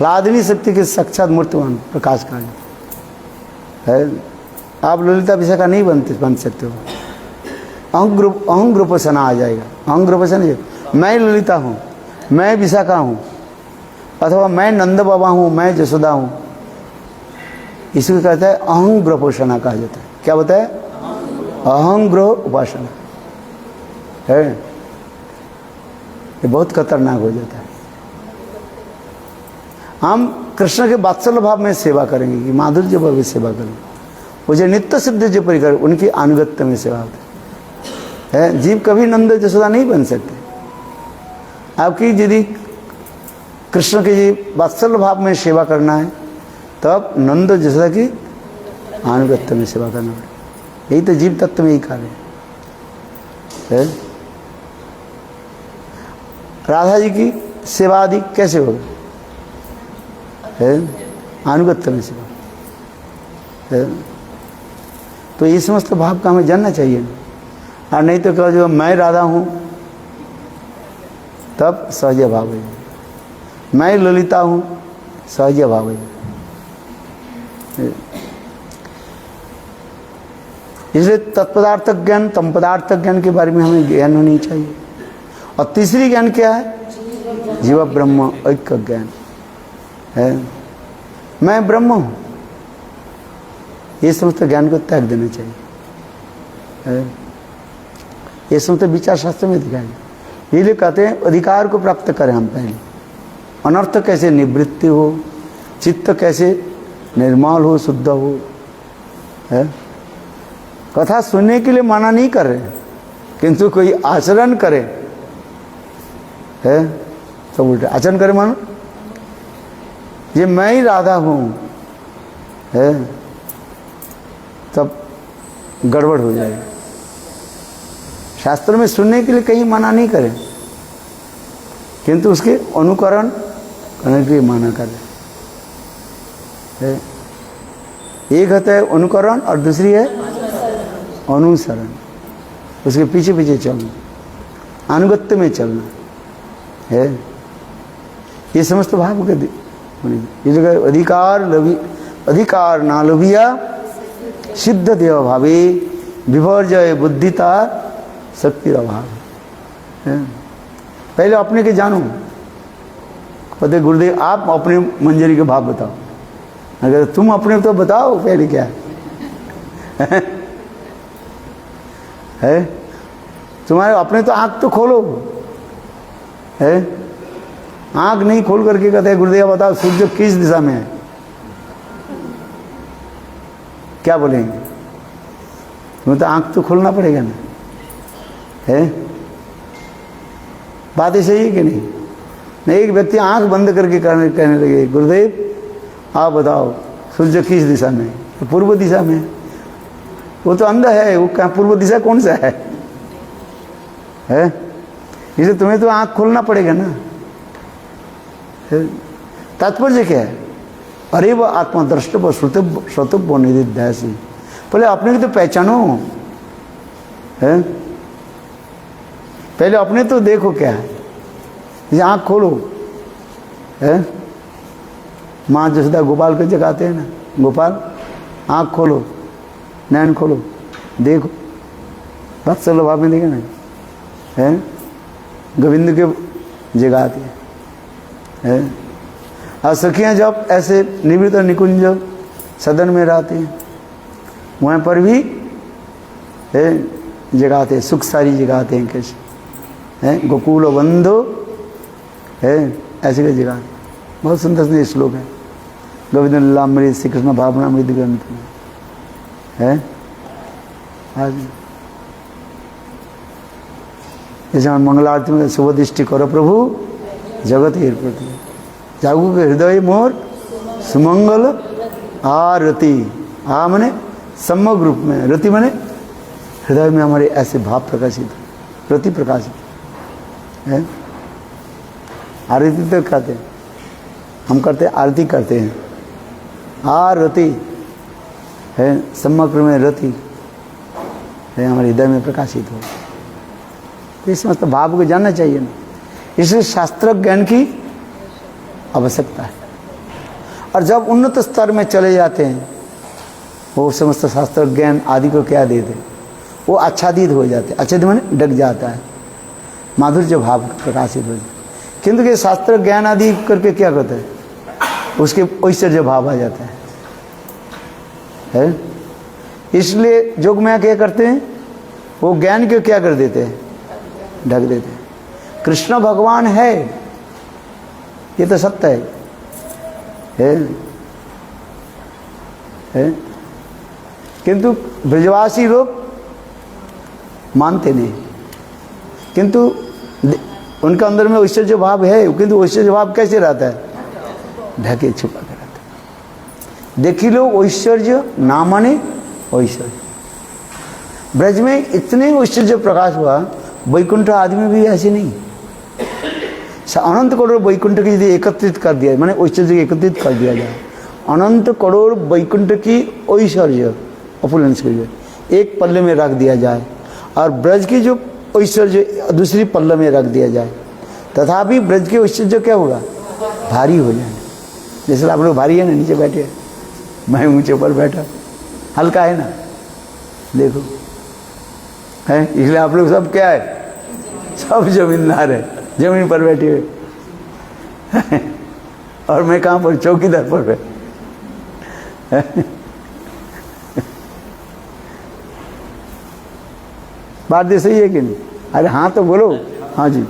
लादनी शक्ति के साक्षात मूर्तिमान प्रकाश का है। आप ललिता विशाखा नहीं बन सकते हो। अहं ग्रुपसना आ जाएगा। अहं ग्रुपसन, मैं ललिता हूँ, मैं विशाखा हूँ, अथवा मैं नंद बाबा हूँ, मैं जसोदा हूँ। इसको कहता है अहं ग्रहोपासना कहा जाता है। क्या बताया? अहं ग्रह उपासना है। ये बहुत खतरनाक हो जाता है। हम कृष्ण के वात्सल्य भाव में सेवा करेंगे कि माधुर्य भाव में सेवा करेंगे। वो जो नित्य सिद्ध जो परिकर उनकी अनुगत्य में सेवा होती है। जीव कभी नंद जसोदा नहीं बन सकते। आपकी यदि कृष्ण के जी वात्सल्य भाव में सेवा करना है तब नंद जसोदा की अनुगत्य में सेवा करना पड़ेगा। यही तो जीव तत्व में ही कार्य है। राधा जी की सेवा आदि कैसे होगा? अनुगत्य में सेवा है। तो ये समस्त भाव का हमें जानना चाहिए। और नहीं तो कहो जो मैं राधा हूँ तब सहज भाव है। मैं ललिता हूँ सहज भाव है। इसलिए तत्पदार्थ ज्ञान तम पदार्थ ज्ञान के बारे में हमें ज्ञान होनी चाहिए। और तीसरी ज्ञान क्या है? जीव ब्रह्म ऐक्य ज्ञान है। मैं ब्रह्म हूँ, ये समस्त ज्ञान को त्याग देना चाहिए। ये समस्त विचार शास्त्र में दिखाएंगे। ये लोग कहते हैं अधिकार को प्राप्त करें हम पहले। अनर्थ कैसे निवृत्ति हो, चित्त कैसे निर्मल हो, शुद्ध हो है। कथा सुनने के लिए मना नहीं कर रहे, किंतु कोई आचरण करे है तो उल्टा आचरण करे। मानो ये मैं ही राधा हूँ है तब गड़बड़ हो जाएगी। शास्त्र में सुनने के लिए कहीं मना नहीं करें, किंतु उसके अनुकरण करने के लिए मना करें। एक होता है अनुकरण और दूसरी है अनुसरण। उसके पीछे पीछे चलना, अनुगत्य में चलना है। ये समस्त भाव के ये जगह अधिकार ना लोभिया सिद्ध देव भावे विवर्जय बुद्धिता शक्ति अभाव है। पहले अपने के जानो। पते गुरुदेव आप अपने मंजरी के भाव बताओ। अगर तुम अपने तो बताओ पहले क्या है। तुम्हारे अपने तो आंख तो खोलो है। आंख नहीं खोल करके कहते हैं गुरुदेव बताओ सूर्य किस दिशा में क्या बोलेंगे? तुम्हें तो आंख तो खोलना पड़ेगा ना, है? बात सही है कि नहीं? नहीं, एक व्यक्ति आंख बंद करके कहने लगे, गुरुदेव आप बताओ सूर्य किस दिशा में? तो पूर्व दिशा में। वो तो अंधा है, वो क्या पूर्व दिशा कौन सा है? इसलिए तुम्हें तो आंख खोलना पड़ेगा ना। तात्पर्य क्या है? अरे वो आत्मा द्रष्टव्य श्रोतव्य निधिध्यासी। पहले अपने को तो पहचानो, है? पहले अपने तो देखो क्या है। ये आंख खोलो, है? माँ जसोदा गोपाल को जगाते हैं ना, गोपाल आंख खोलो, नैन खोलो, देखो, वत्सल भाव में देखे ना, है? गोविंद के जगाते हैं। और सखियाँ जब ऐसे निवृत्त और निकुंज सदन में रहती हैं, वहाँ पर भी जगाते हैं, सुख सारी जगाते हैं कैसे, है? गोकुल बंधु, है? ऐसे के जगाते। बहुत सुंदर सुंदर श्लोक है गोविंद लीलामृत श्री कृष्ण भावनामृत ग्रंथ में, है? आज जैसे मंगलारती में शुभ दृष्टि करो प्रभु जगत ही प्रति, जागू के हृदय मोर सुमंगल आरती। आ मने समग्र रूप में, रति मने हृदय में हमारे ऐसे भाव प्रकाशित, रति प्रकाशित है। आरती तो कहते हैं, हम करते हैं, आरती करते हैं। आरती है, समग्र में रति है हमारे हृदय में प्रकाशित हो। तो इस समस्त भाव को जानना चाहिए ना, इसलिए शास्त्र ज्ञान की आवश्यकता है। और जब उन्नत स्तर में चले जाते हैं, वो समस्त शास्त्र ज्ञान आदि को क्या देते, वो आच्छादित हो जाते, आच्छादित माने ढक जाता है, माधुर्य भाव प्रकाशित हो जाता है। किंतु ये शास्त्र ज्ञान आदि करके क्या करते हैं, उसके ऐश्वर्य भाव आ जाता है। इसलिए योग में क्या करते हैं, वो ज्ञान को क्या कर देते हैं, ढक देते हैं। कृष्ण भगवान है, ये तो सत्य है? किंतु ब्रजवासी लोग मानते नहीं, किंतु उनका अंदर में ऐश्वर्य भाव है, किंतु ऐश्वर्य भाव कैसे रहता है, ढके छुपा के रहता है। देखी लो ऐश्वर्य ना माने ऐश्वर्य। ब्रज में इतने ऐश्वर्य प्रकाश हुआ, वैकुंठ आदि में भी ऐसे नहीं। अनंत करोड़ वैकुंठ की यदि एकत्रित कर दिया, माने ऐश्वर्य एकत्रित कर दिया जाए, अनंत करोड़ वैकुंठ की ऐश्वर्य ऑपुलेंस के एक पल्ले में रख दिया जाए, और ब्रज की जो ऐश्वर्य दूसरी पल्ले में रख दिया जाए, तथापि ब्रज के ऐश्वर्य क्या होगा, भारी हो जाए। जैसे आप लोग भारी है ना, नीचे बैठे, मैं ऊंचे पर बैठा, हल्का है ना, देखो है। इसलिए आप लोग सब क्या है, सब जमींदार है, जमीन पर बैठे हुए और मैं कहाँ पर, चौकीदार पर बैठे। बात ये सही है कि नहीं? अरे हाँ तो बोलो, हाँ जी,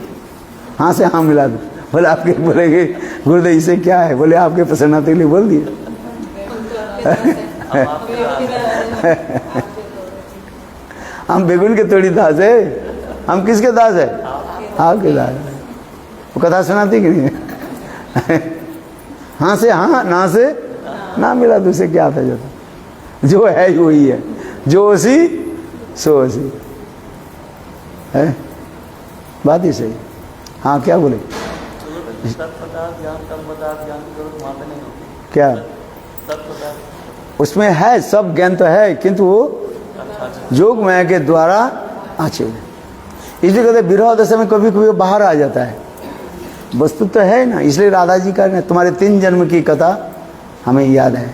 हाँ से हाँ मिला दो। बोले आपके, बोलेंगे गुरुदेव इसे क्या है, बोले आपके प्रसन्नता के लिए बोल दिया। हम बेगुन के थोड़ी दास है, हम किसके दास है, आपके दास। वो कथा सुनाती कि नहीं? हाँ से हाँ, ना से ना मिला तो उसे क्या था जाता, जो है वही है, जो उसी सो उसी है। बात ही सही। हाँ क्या बोले, क्या उसमें है, सब ज्ञान तो है, किंतु वो योग माया के द्वारा आचे। इसलिए कहते विरह दशा में कभी कभी बाहर आ जाता है, वस्तु तो है ना। इसलिए राधा जी कह रहे हैं, तुम्हारे 3 जन्म की कथा हमें याद है,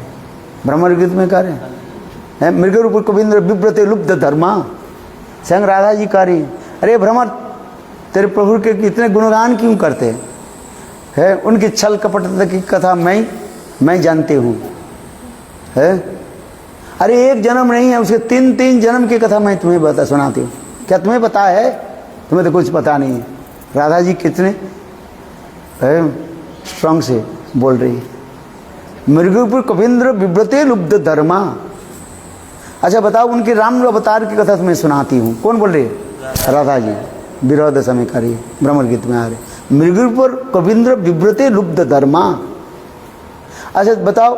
ब्रह्म गीत में कह रहे हैं, मृग रूप कविंद्र विव्रते लुप्त धर्मा। स्वयं राधा जी कह रही, अरे भ्रमर तेरे प्रभु के कितने गुणगान क्यों करते हैं, उनकी छल कपटता की कथा मैं जानती हूँ, है। अरे एक जन्म नहीं है, उसके 3 जन्म की कथा मैं तुम्हें सुनाती हूँ। क्या तुम्हें पता है? तुम्हें तो कुछ पता नहीं है। राधा जी कितने स्ट्रांग से बोल रही है, मृगपुर कविंद्र विव्रते लुब्ध धर्मा, अच्छा बताओ, उनके राम अवतार की कथा तुम्हें सुनाती हूँ। कौन बोल रही है? राधा जी। विरह दशमी का रही ब्रह्म गीत में आ रहे, मृग पर कविंद्र विव्रते लुब्ध धर्मा। अच्छा बताओ,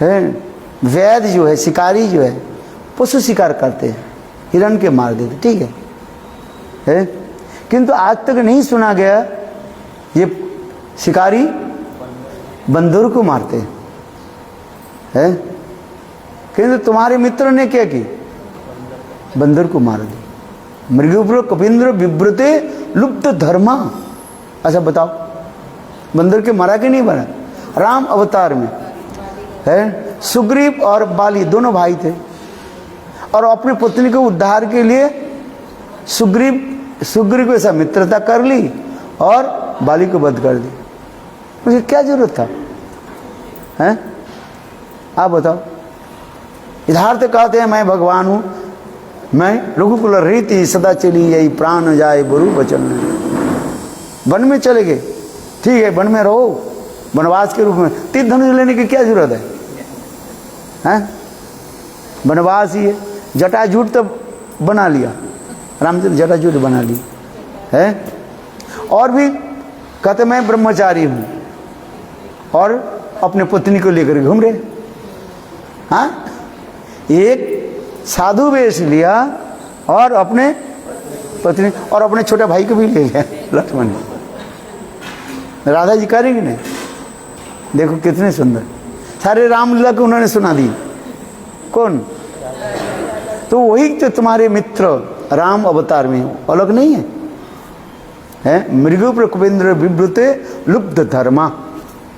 है वैद जो है, शिकारी जो है, पशु शिकार करते हैं, हिरण के मार देते, ठीक है? किंतु आज तक नहीं सुना गया ये शिकारी बंदर को मारते हैं। किंतु तुम्हारे मित्र ने क्या की? बंदर को मार दिया। मृगपुर कपिंद्र विव्रते लुप्त धर्मा। अच्छा बताओ, बंदर के मारा कि नहीं मारा? राम अवतार में है, सुग्रीव और बाली दोनों भाई थे, और अपनी पत्नी को उद्धार के लिए सुग्रीव के साथ मित्रता कर ली और बाली को वध कर दी। मुझे क्या जरूरत था? हैं? आप बताओ। यथार्थ कहते हैं मैं भगवान हूं, मैं रघुकुल रीति सदा चली यही प्राण जाए बरु वचन। वन में चले गए, ठीक है, वन में रहो वनवास के रूप में, तीर धनुष लेने की क्या जरूरत है? हैं? वनवास ही है। जटाजूट तो बना लिया, रामचंद्र जटाजूट बना ली है। और भी कहते मैं ब्रह्मचारी हूं और अपने पत्नी को लेकर घूम रहे। हाँ, एक साधु वेश लिया और अपने पत्नी और अपने छोटे भाई को भी ले लिया, लक्ष्मण। राधा जी करेंगे नहीं? देखो कितने सुंदर सारे रामलीला को उन्होंने सुना दी। कौन? तो वही तो तुम्हारे मित्र राम अवतार में, अलग नहीं है? मृगु प्रकुपेंद्र विव्रते लुब्ध धर्मा।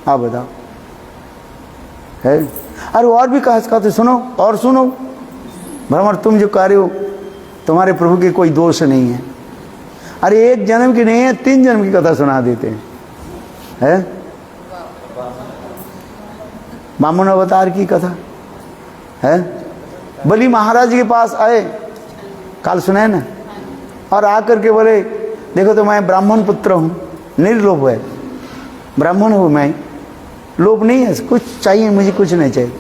आप बताओ, है? अरे और भी कहते सुनो, और सुनो। भ्रमर तुम जो कह रहे हो तुम्हारे प्रभु के कोई दोष नहीं है। अरे एक जन्म की नहीं है, 3 जन्म की कथा सुना देते हैं। वामन अवतार की कथा है। बलि महाराज के पास आए, काल सुना है ना, और आकर के बोले देखो तो मैं ब्राह्मण पुत्र हूं, निर्लोभ है, ब्राह्मण हूं मैं, लोभ नहीं है, कुछ चाहिए मुझे, कुछ नहीं चाहिए।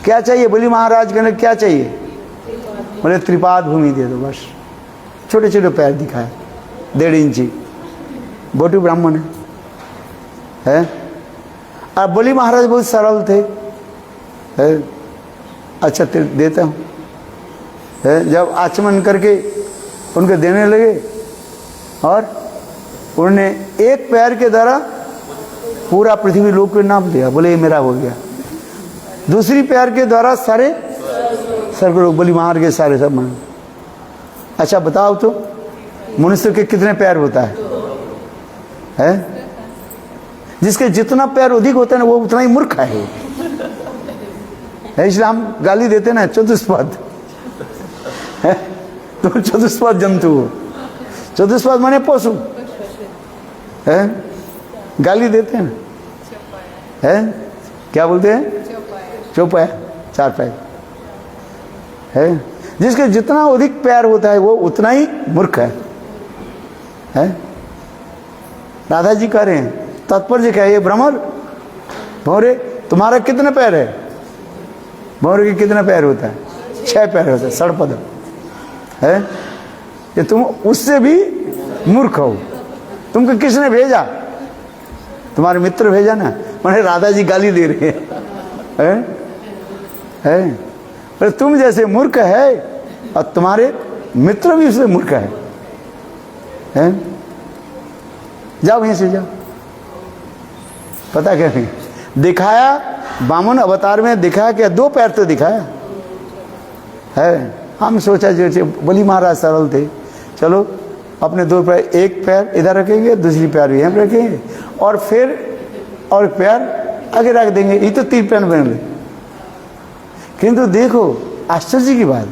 क्या चाहिए? बलि महाराज कहने क्या चाहिए? बोले त्रिपाद भूमि दे दो बस। छोटे छोटे पैर दिखाए, 1.5 इंची, बोटू ब्राह्मण है। अब बलि महाराज बहुत सरल थे, है? अच्छा देता हूँ, है? जब आचमन करके उनके देने लगे और उन्होंने एक पैर के द्वारा पूरा पृथ्वी लोक को नाप दिया, बोले ये मेरा हो गया। दूसरी पैर के द्वारा सारे स्वर्गलोक, बलि महाराज के सारे सब मान। अच्छा बताओ तो मनुष्य के कितने पैर होता है? जिसके जितना पैर अधिक होता है ना वो उतना ही मूर्ख है। इसलिए हम गाली देते ना, चतुष्पद है, तुम चतुष्पद जंतु हो। चतुष्पद माने पशु है, गाली देते हैं ना, है? क्या बोलते हैं? चौपाया, 4 पैर है। जिसके जितना अधिक पैर होता है वो उतना ही मूर्ख है? राधा जी कह रहे हैं, तात्पर्य क्या है? ये भ्रमर भौरे तुम्हारा कितने पैर है? भौरे के कितने पैर होता है? 6 पैर होता है, षड़पद है। ये तुम उससे भी मूर्ख हो। तुमको किसने भेजा? तुम्हारे मित्र भेजा ना। मैंने राधा जी गाली दे रहे हैं। पर तुम जैसे मूर्ख है और तुम्हारे मित्र भी उससे मूर्ख है? जाओ वहीं से जाओ। पता क्या नहीं दिखाया? वामन अवतार में दिखाया क्या? 2 पैर तो दिखाया है। हम सोचा जो बलि महाराज सरल थे, चलो अपने 2 पैर, एक पैर इधर रखेंगे, दूसरी पैर भी हम रखेंगे, और फिर और पैर आगे रख देंगे, ये तो 3 पैर बनेंगे। किंतु देखो आश्चर्य की बात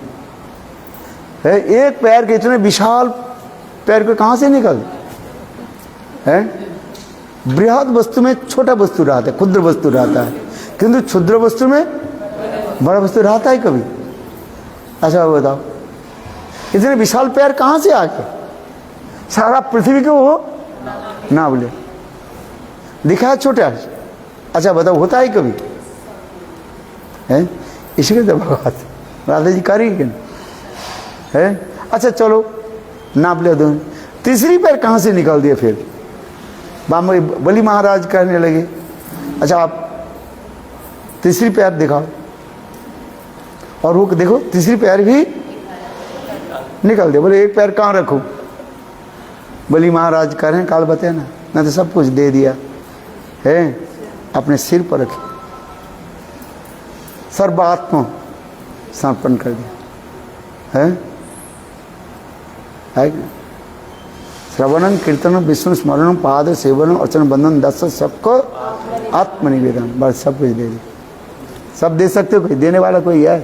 है, एक पैर के इतने विशाल पैर को कहां से निकल है? बृहद वस्तु में छोटा वस्तु रहता है, क्षुद्र वस्तु रहता है, किंतु क्षुद्र वस्तु में बड़ा वस्तु रहता है कभी? अच्छा बताओ, इतने विशाल पैर कहां से आ गए? सारा पृथ्वी को वो ना बोले दिखा छोटा। अच्छा बताओ, होता है कभी? है? इसी के भगवत राधा जी कारी है अच्छा चलो नाप ले दो। तीसरी पैर कहाँ से निकाल दिया फिर? बलि महाराज कहने लगे अच्छा आप तीसरी पैर दिखाओ, और वो देखो तीसरी पैर भी निकाल दिया। बोले एक पैर कहाँ रखूं? बलि महाराज कह रहे हैं काल बताया ना, मैं तो सब कुछ दे दिया है, अपने सिर पर रखी, सर्वात्म समर्पण कर दिया है श्रवणन कीर्तन विष्णु स्मरण पाद सेवन अर्चन बंधन 10 सबको आत्मनिवेदन, बस सब कुछ दे दिया। सब दे सकते हो, कोई देने वाला कोई है?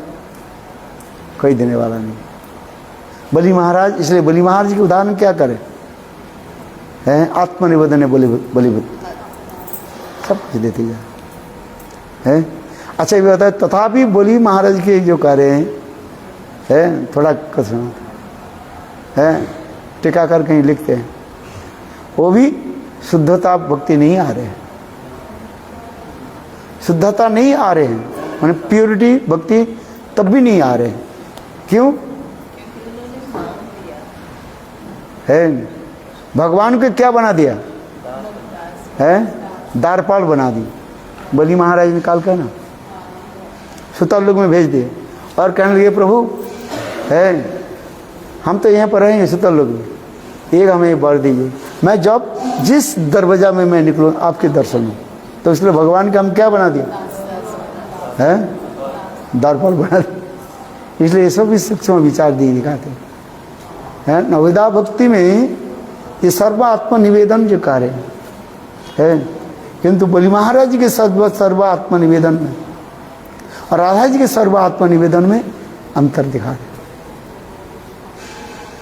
कोई देने वाला नहीं। बलि महाराज, इसलिए बलि महाराज के उदाहरण क्या करें हैं? आत्मनिवेदन है बलिभूत, सब कुछ देते जा है। अच्छा ये बताए तथापि बलि महाराज के जो कह रहे हैं थोड़ा कसम है, टीकाकार कहीं लिखते हैं वो भी शुद्धता भक्ति नहीं आ रहे हैं, शुद्धता नहीं आ रहे हैं, माने प्योरिटी भक्ति तब भी नहीं आ रहे हैं। क्यों है? भगवान को क्या बना दिया है? द्वारपाल बना दी। बलि महाराज निकाल कर ना सुतल लोग में भेज दिए और कहने लगे प्रभु है हम तो यहाँ पर रहेंगे सुतल लोग में, एक हमें वर दीजिए, मैं जब जिस दरवाजा में मैं निकलूँ आपके दर्शन हो। तो इसलिए भगवान का हम क्या बना दिया है? द्वारपाल बना दिया। इसलिए ये सब भी सूक्ष्म विचार दिए दिखाते हैं। नवोदय भक्ति में ये सर्वात्म निवेदन जो कार्य है, किंतु बलि महाराज के सर्वात्म निवेदन में और राधा जी के सर्वात्म निवेदन में अंतर दिखा रहे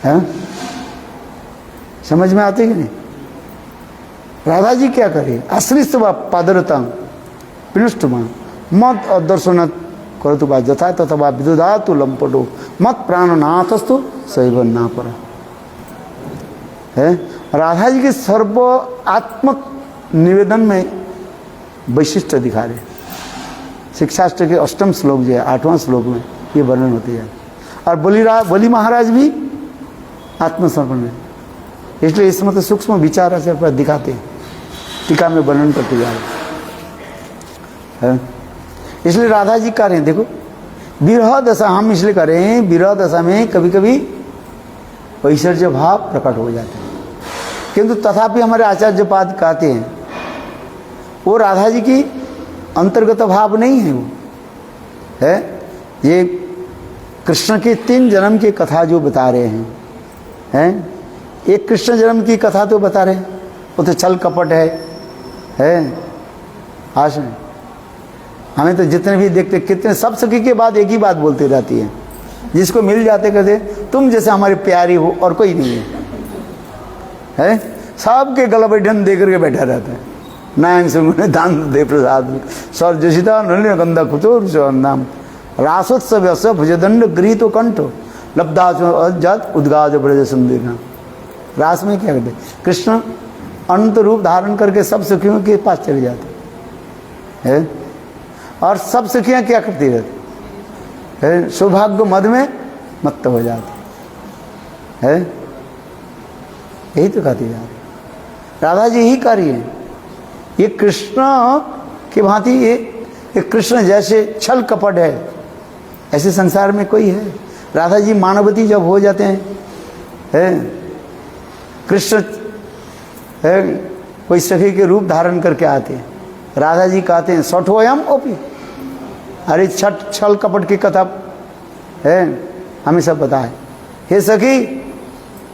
हैं। समझ में आते कि नहीं? राधा जी क्या करे? आश्रित पादरता पिनुष्टमा मत दर्शन करो तो यथा तथा विदुधा तो लंपटो मत प्राणनाथस्तु सैव ना पर है। राधा जी के सर्वात्मक निवेदन में वैशिष्ट दिखा रहे। शिक्षाष्टक के 8वें श्लोक जो है 8वां श्लोक में ये वर्णन होती है। और बलि महाराज भी आत्मसमर्पण में, इसलिए इस मतलब सूक्ष्म विचार से पर दिखाते हैं, टीका में वर्णन करते जा रहे हैं। इसलिए राधा जी कह रहे हैं देखो विरह दशा, हम इसलिए कह रहे हैं विरह दशा में कभी कभी ऐश्वर्य भाव प्रकट हो जाते हैं, किंतु तथापि हमारे आचार्य पाद कहते हैं वो राधा जी की अंतर्गत भाव नहीं है, वो है ये कृष्ण के 3 जन्म की कथा जो बता रहे हैं एक कृष्ण जन्म की कथा तो बता रहे हैं, वो तो छल कपट है आश में। हमें तो जितने भी देखते कितने सब सखी के बाद एक ही बात बोलती रहती है, जिसको मिल जाते कहते तुम जैसे हमारी प्यारी हो और कोई नहीं है सबके गला पे ढन दे करके बैठा रहता है। नायन सिंह दान दे प्रसाद सर जशिता नलिन गंधा कुचोर नाम रासोत्सव भुजदंड गृहित कंठो लब्धात उद्गाज ब्रज संदेना। रास में क्या करते कृष्ण अनंत रूप धारण करके सब सखियों के पास चले जाते हैं और सब सखियां क्या करती रहती है? सौभाग्य मद में मत्त हो जाती है। यही तो कहती जा रही राधा जी ही कार्य है। ये कृष्ण की भांति ये कृष्ण जैसे छल कपट है ऐसे संसार में कोई है? राधा जी मानवती जब हो जाते हैं कृष्ण है कोई सखी के रूप धारण करके आते हैं, राधा जी कहते हैं सठोयम ओपी। अरे छल कपट की कथा है हमें सब पता है। हे सखी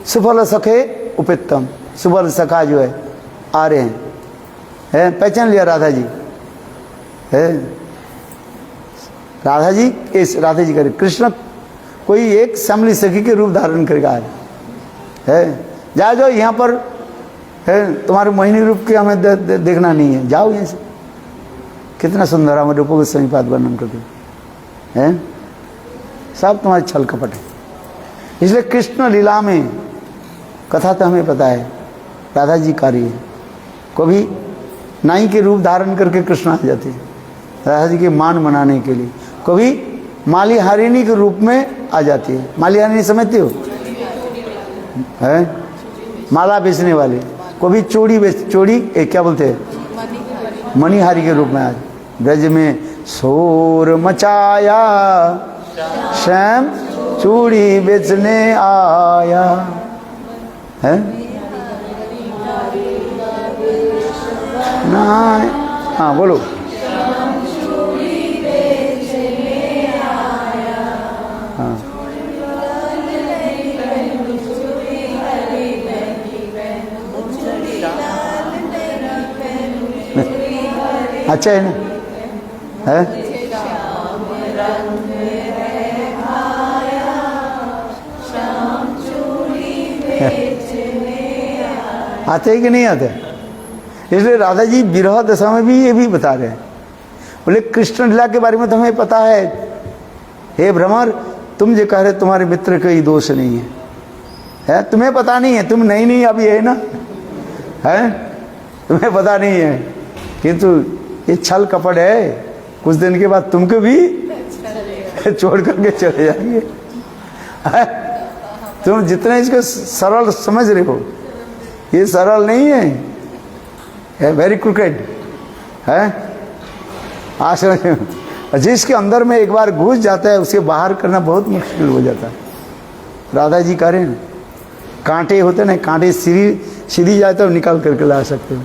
सुफल सखे उपेत्तम, सुफल सखा जो है आ रहे हैं पहचान लिया राधा जी है। राधा जी इस राधा जी करे कृष्ण कोई एक समली सखी के रूप धारण करके आ रहे है। जाओ यहाँ पर है तुम्हारे मोहिनी रूप के हमें देखना नहीं है, जाओ यहाँ से। कितना सुंदर हमारे रूपों के समीपात वर्णन करके हैं, सब तुम्हारी छल कपट है। इसलिए कृष्ण लीला में कथा तो हमें पता है राधा जी कार्य है। कभी नाई के रूप धारण करके कृष्ण आ जाते हैं राधा जी के मान मनाने के लिए, कभी मालिहारिणी के रूप में आ जाती है। मालिहारिणी समझते हो? है माला बेचने वाले को भी चोड़ी क्या बोलते हैं, मणिहारी के रूप में आज ब्रज में शोर मचाया, श्याम चूड़ी बेचने आया है ना। हाँ बोलो। हाँ अच्छा है ना, है आते हैं कि नहीं आते? इसलिए राधा जी विरह दशा में भी ये भी बता रहे हैं। बोले कृष्ण लीला के बारे में तो हमें पता है, हे भ्रमर तुम जो कह रहे तुम्हारे मित्र कोई दोष नहीं है, तुम्हें पता नहीं है, तुम नहीं अभी है ना, है तुम्हें पता नहीं है, किंतु ये छल कपट है, कुछ दिन के बाद तुमको भी छोड़ करके चले जाएंगे। तुम जितना इसको सरल समझ रहे हो, ये सरल नहीं है वेरी क्रिकेट है। आश्रम जिसके अंदर में एक बार घुस जाता है उसे बाहर करना बहुत मुश्किल हो जाता है। राधा जी कह रहे हैं कांटे होते ना, कांटे सीधी जाए तो निकाल करके ला सकते हो,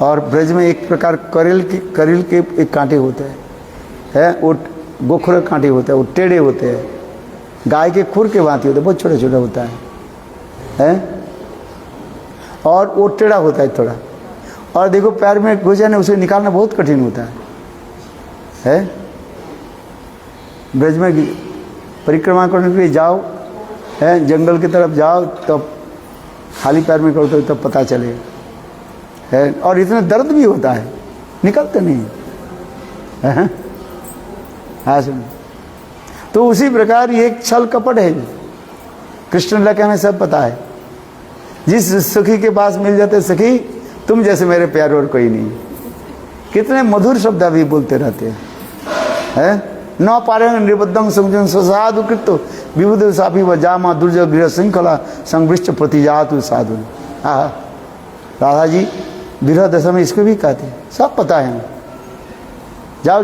और ब्रज में एक प्रकार करेल के एक कांटे होते हैं, वो गोखरे कांटे होते हैं, वो टेढ़े होते हैं, गाय के खुर के भांति होते हैं, बहुत छोटा छोटा होता है और वो टेढ़ा होता है थोड़ा, और देखो पैर में घुस जाने उसे निकालना बहुत कठिन होता है। ब्रज में परिक्रमा करने के लिए जाओ, है जंगल की तरफ जाओ, तब खाली पैर में करो तब पता चले, है और इतना दर्द भी होता है, निकलते नहीं है। हाँ सुन, तो उसी प्रकार ये एक छल कपट है। कृष्ण लीला के हमें सब पता है। जिस सखी के पास मिल जाते सखी तुम जैसे मेरे प्यार और कोई नहीं, कितने मधुर शब्द अभी बोलते रहते हैं। न पारे निबद्धं संजन साधु कृत विबुध साफी व जामा दुर्जय गृह श्रृंखला संवृष्ट प्रतिजातु साधु। राधा जी विरह दशा में इसको भी कहते हैं, सब पता है। जाओ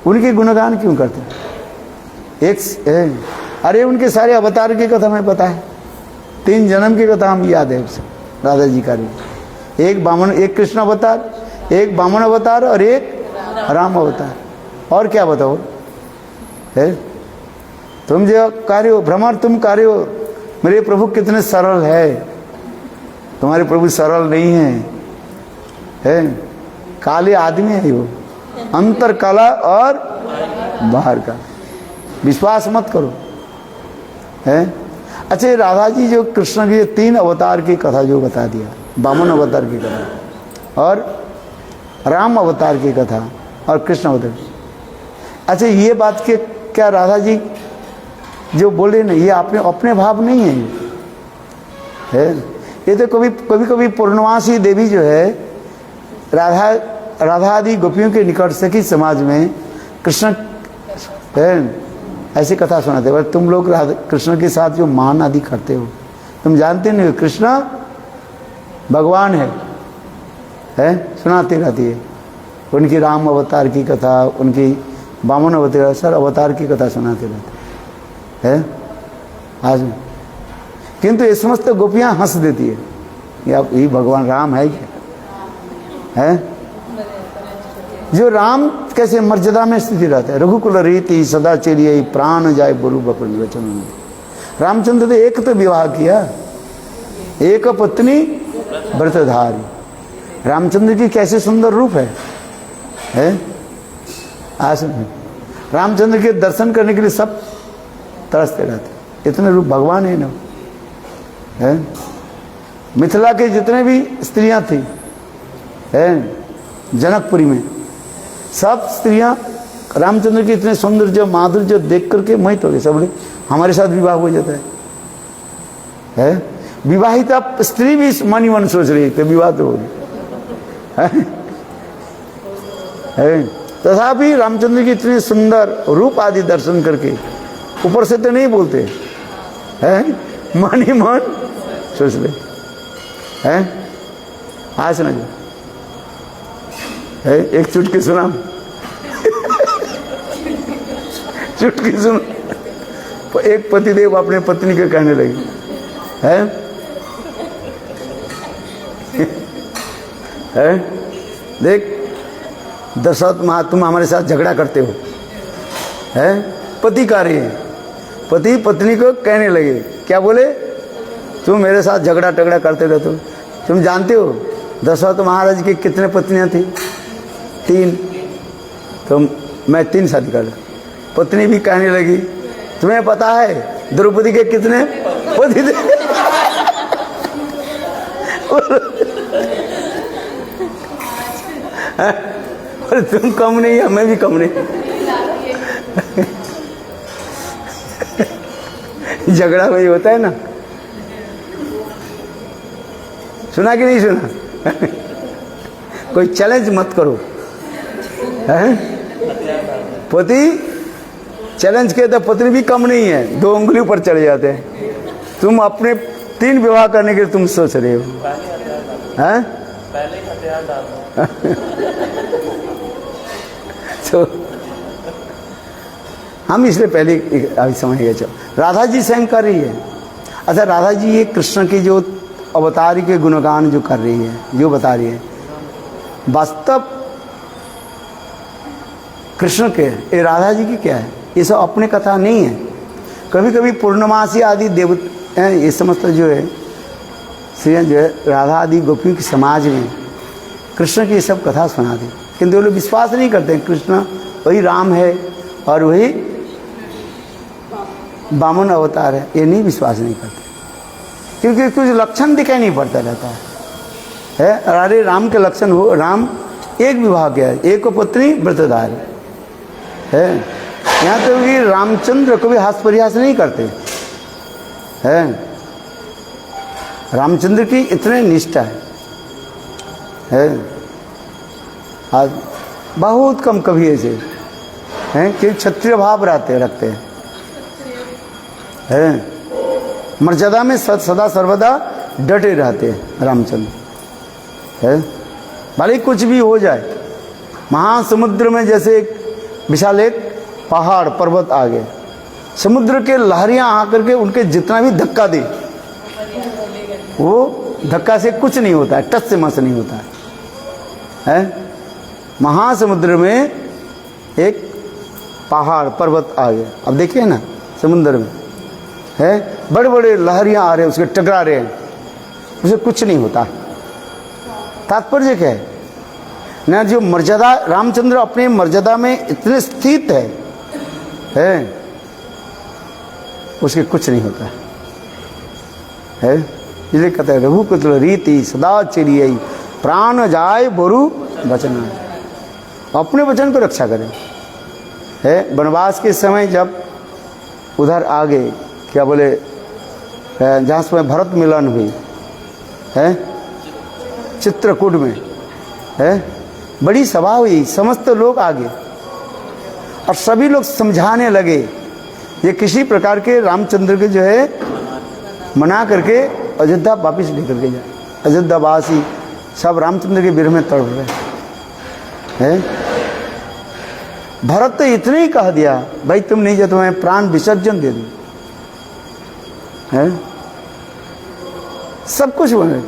उनके गुणगान क्यों करते हैं? अरे उनके सारे अवतार की कथा हमें पता है, 3 जन्म की कथा हम याद है उसे राधा जी का। एक कृष्ण अवतार, एक वामन अवतार और एक राम अवतार। और क्या बताओ है? तुम जो कार्य हो भ्रमर, तुम कार्य हो मेरे प्रभु कितने सरल है, तुम्हारे प्रभु सरल नहीं है, काले आदमी है वो, अंतर काला और बाहर का, विश्वास मत करो है। अच्छा राधा जी जो कृष्ण के 3 अवतार की कथा जो बता दिया, वामन अवतार की कथा और राम अवतार की कथा और कृष्ण अवतार। अच्छा ये बात के क्या राधा जी जो बोले ना, ये अपने भाव नहीं है। ये तो कभी पूर्णवासी देवी जो है राधा आदि गोपियों के निकट से कि समाज में कृष्ण ऐसी कथा सुनाते हैं। तुम लोग कृष्ण के साथ जो मान आदि करते हो, तुम जानते नहीं कृष्ण भगवान है सुनाती रहती है। उनकी राम अवतार की कथा, उनकी वामन अवतार, सर अवतार की कथा सुनाते रहते हैं आज में। किंतु ये समस्त गोपियां हंस देती है, ये भगवान राम है क्या है? जो राम कैसे मर्यादा में स्थिति रहता है। रघुकुल रीति सदा चलिए प्राण जाए बोलू बपुर वचन। रामचंद्र ने एक तो विवाह किया, एक पत्नी व्रतधारी। रामचंद्र की कैसे सुंदर रूप है? आज रामचंद्र के दर्शन करने के लिए सब तरसते रहते, इतने रूप भगवान है ना है। मिथिला के जितने भी स्त्रियां थी है जनकपुरी में, सब स्त्रियां रामचंद्र के इतने सौंदर्य माधुर्य देख करके मोहित हो गए। सब बोले हमारे साथ विवाह हो जाता है। विवाहिता स्त्री भी मन सोच रही है विवाह तो होगी है। तथापि रामचंद्र की इतनी सुंदर रूप आदि दर्शन करके ऊपर से तो नहीं बोलते हैं, मन ही मन सोच ले हैं। आज सुना जो है, एक चुटकी सुना चुटकी सुन। एक पतिदेव अपने पत्नी के कहने लगे है, है? देख दशरथ महा तुम हमारे साथ झगड़ा करते हो, है? पति कार्य है। पति पत्नी को कहने लगे, क्या बोले, तुम मेरे साथ झगड़ा टगड़ा करते रहते हो। तुम जानते हो दशरथ महाराज की कितने पत्नियां थी? 3। तो मैं 3 शादी कर। पत्नी भी कहने लगी, तुम्हें पता है द्रौपदी के कितने पति थे? और तुम कम नहीं है, मैं भी कम नहीं। झगड़ा वही होता है ना। सुना कि नहीं सुना? कोई चैलेंज मत करो, है? पति चैलेंज किया तो पत्नी भी कम नहीं है, 2 उंगली पर चढ़ जाते हैं। तुम अपने 3 विवाह करने के लिए तुम सोच रहे हो, हैं? तो हम इसलिए पहले अभी समझ गए। चलो राधा जी स्वयं कर रही है। अच्छा, राधा जी ये कृष्ण की जो अवतार के गुणगान जो कर रही है, जो बता रही है, वास्तव कृष्ण के, ये राधा जी की क्या है? ये सब अपने कथा नहीं है। कभी कभी पूर्णमासी आदि देवता ये समस्त जो है श्री जो है राधा आदि गोपियों के समाज में कृष्ण की ये सब कथा सुना दी, किंतु वो लोग विश्वास नहीं करते हैं कृष्ण वही राम है और वही वामन अवतार है। ये नहीं, विश्वास नहीं करते, क्योंकि कुछ लक्षण दिखाई नहीं पड़ता रहता है। अरे राम के लक्षण हो, राम एक विवाह किया है, एक पत्नी व्रतधारी है। यहाँ तो कि रामचंद्र कभी हास परिहास नहीं करते हैं। रामचंद्र की इतने निष्ठा है। आज बहुत कम कभी ऐसे हैं कि क्षत्रिय भाव रखते हैं, मर्यादा में सदा सर्वदा डटे रहते हैं रामचंद्र, है? भले कुछ भी हो जाए। महासमुद्र में जैसे एक विशाल एक पहाड़ पर्वत आ गए, समुद्र के लहरियां आकर के उनके जितना भी धक्का दे, वो धक्का से कुछ नहीं होता है, टच से मस नहीं होता है। महासमुद्र में एक पहाड़ पर्वत आ गया, अब देखिए ना समुद्र में है, बड़े बड़े लहरियां आ रहे हैं, उसके टकरा रहे हैं, उसे कुछ नहीं होता। तात्पर्य क्या है ना, जो मर्यादा रामचंद्र अपने मर्यादा में इतने स्थित है उसके कुछ नहीं होता है। इसलिए कहते हैं रघुकुल रीति सदा चिरियई प्राण जाय बोरु वचन, अपने वचन को रक्षा करें। है वनवास के समय जब उधर आ गए, क्या बोले, जहाँ समय भरत मिलन हुई है चित्रकूट में, है बड़ी सभा हुई, समस्त लोग आ गए और सभी लोग समझाने लगे ये किसी प्रकार के रामचंद्र के जो है मना करके अयोध्या वापिस लेकर के जाए। अयोध्यावासी सब रामचंद्र के विरह में तड़प रहे हैं। भरत तो इतने ही कह दिया, भाई तुम नहीं जाते, मैं प्राण विसर्जन दे दूं, है सब कुछ बने।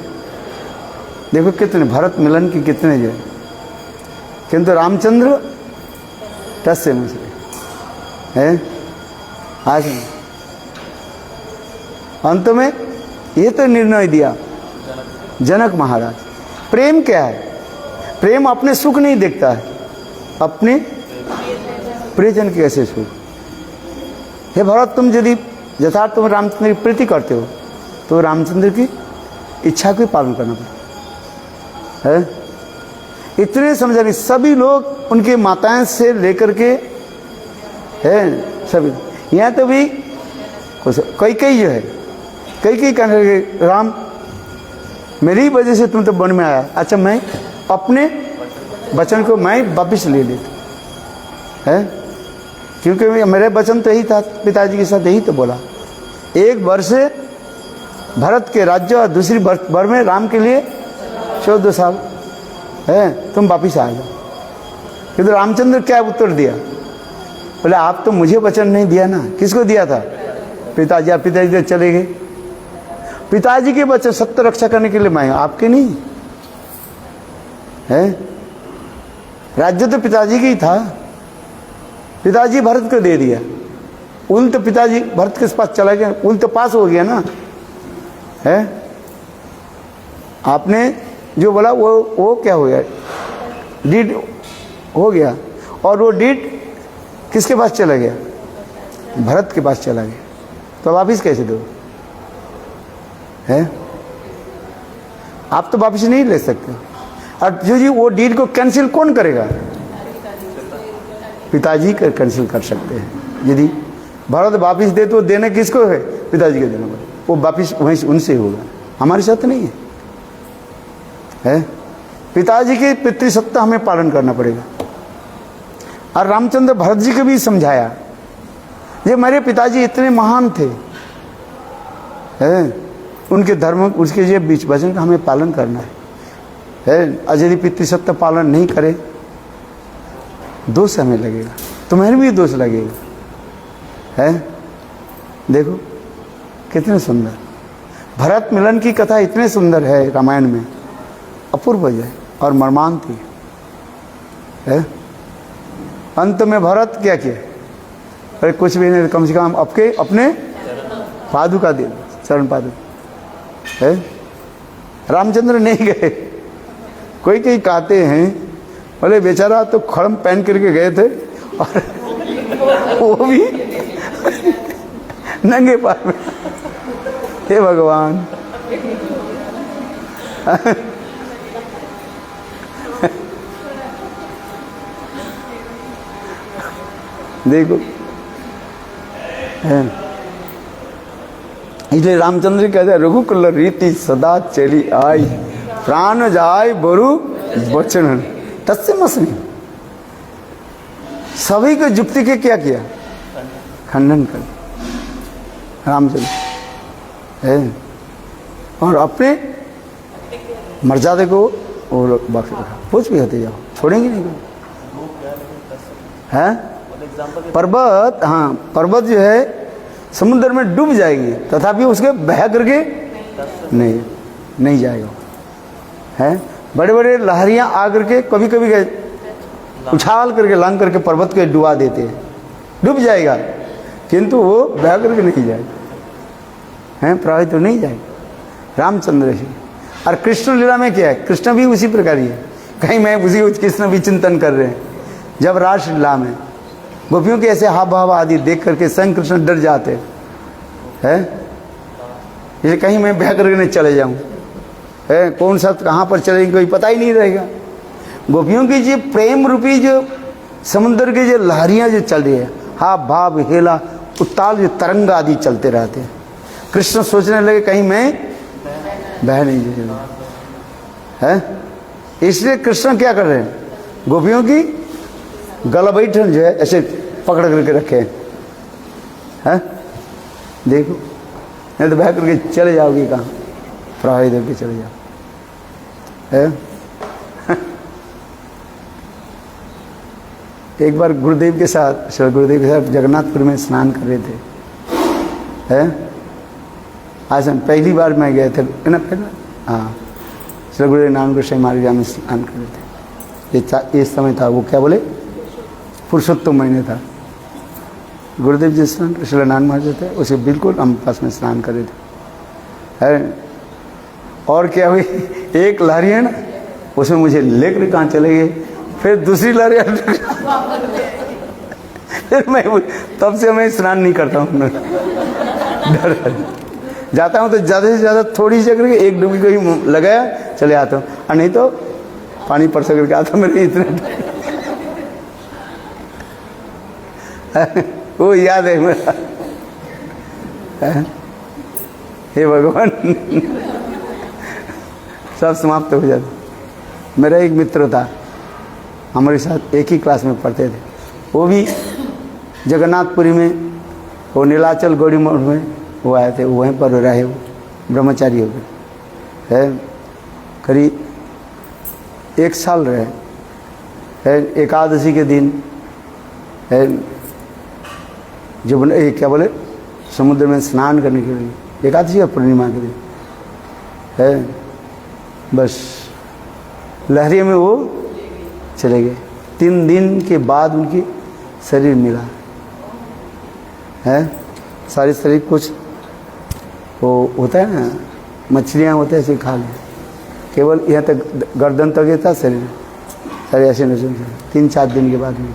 देखो कितने भरत मिलन की कितने जो है, किंतु रामचंद्र टस से मसले है। आज अंत में ये तो निर्णय दिया जनक महाराज। प्रेम क्या है? प्रेम अपने सुख नहीं देखता है, अपने प्रियजन के कैसे सुख। हे भरत, तुम यदि यथार्थ तुम रामचंद्र की प्रीति करते हो तो रामचंद्र की इच्छा को पालन करना पड़ता है। इतने समझाने सभी लोग उनके माताएं से लेकर के है सभी, यहाँ तो भी कई जो है कई कहने लगे राम मेरी वजह से तुम तो वन में आया, अच्छा मैं अपने वचन को मैं वापिस ले लेता, है, क्योंकि मेरे वचन तो यही था, पिताजी के साथ यही तो बोला, एक वर्ष भरत के राज्य और दूसरी वर में राम के लिए 14 साल है, तुम वापिस आ जाओ। किंतु रामचंद्र क्या उत्तर दिया? बोले आप तो मुझे वचन नहीं दिया ना, किसको दिया था? पिताजी। आप पिताजी तो चले गए, पिताजी के वचन सत्य रक्षा करने के लिए मैं, आपके नहीं है। राज्य तो पिताजी का ही था, पिताजी भरत को दे दिया, उन तो पिताजी भरत के पास चला गया, उन तो पास हो गया ना है। आपने जो बोला वो क्या हो गया? डीड हो गया, और वो डीड किसके पास चला गया? भरत के पास चला गया, तो वापिस कैसे दो है? आप तो वापिस नहीं ले सकते। और जो जी वो डीड को कैंसिल कौन करेगा? पिताजी कर कैंसिल कर सकते हैं। यदि भरत वापिस दे तो देने किसको है? पिताजी को देना पड़ेगा, वो वापिस वहीं उनसे होगा, हमारे साथ नहीं है। पिताजी की पितृसत्ता हमें पालन करना पड़ेगा। और रामचंद्र भरत जी को भी समझाया, ये मेरे पिताजी इतने महान थे है, उनके धर्म उसके ये बीच वचन का हमें पालन करना है। और यदि पितृसत्ता पालन नहीं करे, दोष हमें लगेगा, तुम्हें भी दोष लगेगा है। देखो कितने सुंदर भरत मिलन की कथा इतने सुंदर है रामायण में, अपूर्व है और मर्मांतिक है। अंत में भरत क्या किया? अरे कुछ भी नहीं, कम से कम आपके अपने पादुका दे, चरण पादुका है। रामचंद्र नहीं गए। कोई कहते हैं बोले बेचारा तो खड़म पहन करके गए थे और वो भी नंगे पार में। हे भगवान देखो इसलिए रामचंद्र कहते हैं रघुकुल रीति सदा चली आई, प्राण जाय बरु वचन तत्से मसनी। सभी को युक्ति के क्या किया? खंडन कर रामचंद्र है, और अपने मर्यादा को और बाकी कुछ भी होते जाओ, छोड़ेंगे नहीं है। पर्वत, हाँ पर्वत जो है समुद्र में डूब जाएंगे तथापि उसके बह करके नहीं जाएगा है। बड़े बड़े लहरियां आ करके कभी कभी उछाल करके लांग करके पर्वत को डुबा देते हैं, डूब जाएगा किंतु वो बह करके नहीं जाएगा है, प्रभावित तो नहीं जाएगा। रामचंद्र जी और कृष्ण लीला में क्या है? कृष्ण भी उसी प्रकार ही है। कहीं मैं उसी कृष्ण भी चिंतन कर रहे हैं, जब रास लीला में गोपियों के ऐसे हाव भाव आदि देख करके स्वयं कृष्ण डर जाते हैं, ये कहीं मैं बह करके नहीं चले जाऊं है, कौन सा कहाँ पर चलेंगे कोई पता ही नहीं रहेगा। गोपियों की जो प्रेम रूपी जो समुद्र की जो लहरियां जो चल रही है, हाव भाव हेला उत्ताल जो तरंग आदि चलते रहते हैं, कृष्ण सोचने लगे कहीं मैं बह नहीं जाऊंगा है। इसलिए कृष्ण क्या कर रहे हैं? गोपियों की गला बैठन जो है ऐसे पकड़ करके रखे हैं, देखो नहीं तो बह करके चले जाओगी कहाँ, प्रभावित होकर चले जाओ है। एक बार गुरुदेव के साथ, श्री गुरुदेव के साथ जगन्नाथपुर में स्नान कर रहे थे है। आज हम पहली बार मैं गए थे ना, पहले हाँ श्री गुरुदेव नारायण गोसाई महाराज में स्नान कर रहे थे। ये समय था वो क्या बोले पुरुषोत्तम महीने था। गुरुदेव जी स्नान श्री नारायण महाराज थे, उसे बिल्कुल हम पास में स्नान कर रहे थे है। और क्या हुई, एक लहरी है ना उसमें मुझे लेकर कहाँ चले गए, फिर दूसरी लहरी फिर मैं तब से मैं स्नान नहीं करता हूँ, डर जाता हूँ तो ज़्यादा से ज़्यादा थोड़ी सी करके एक डुबकी को ही लगाया चले आता हूँ, और नहीं तो पानी पर से करके आता मेरे इतने वो याद है मेरा। हे भगवान सब समाप्त हो जाता। मेरा एक मित्र था, हमारे साथ एक ही क्लास में पढ़ते थे, वो भी जगन्नाथपुरी में, वो नीलाचल गौड़ी मठ में वो आए थे, वहीं पर रहे, वो ब्रह्मचारी हो गए है, करीब 1 साल रहे है। एकादशी के दिन है जो क्या बोले समुद्र में स्नान करने के लिए, एकादशी या पूर्णिमा के दिन है, बस लहरिया में वो चले गए। 3 दिन के बाद उनकी शरीर मिला है, सारे शरीर कुछ वो होता है ना, मछलियाँ होते हैं ऐसे खा लें, केवल यहाँ तक गर्दन तक ही था शरीर, सारे ऐसे नजर 3-4 दिन के बाद मिले।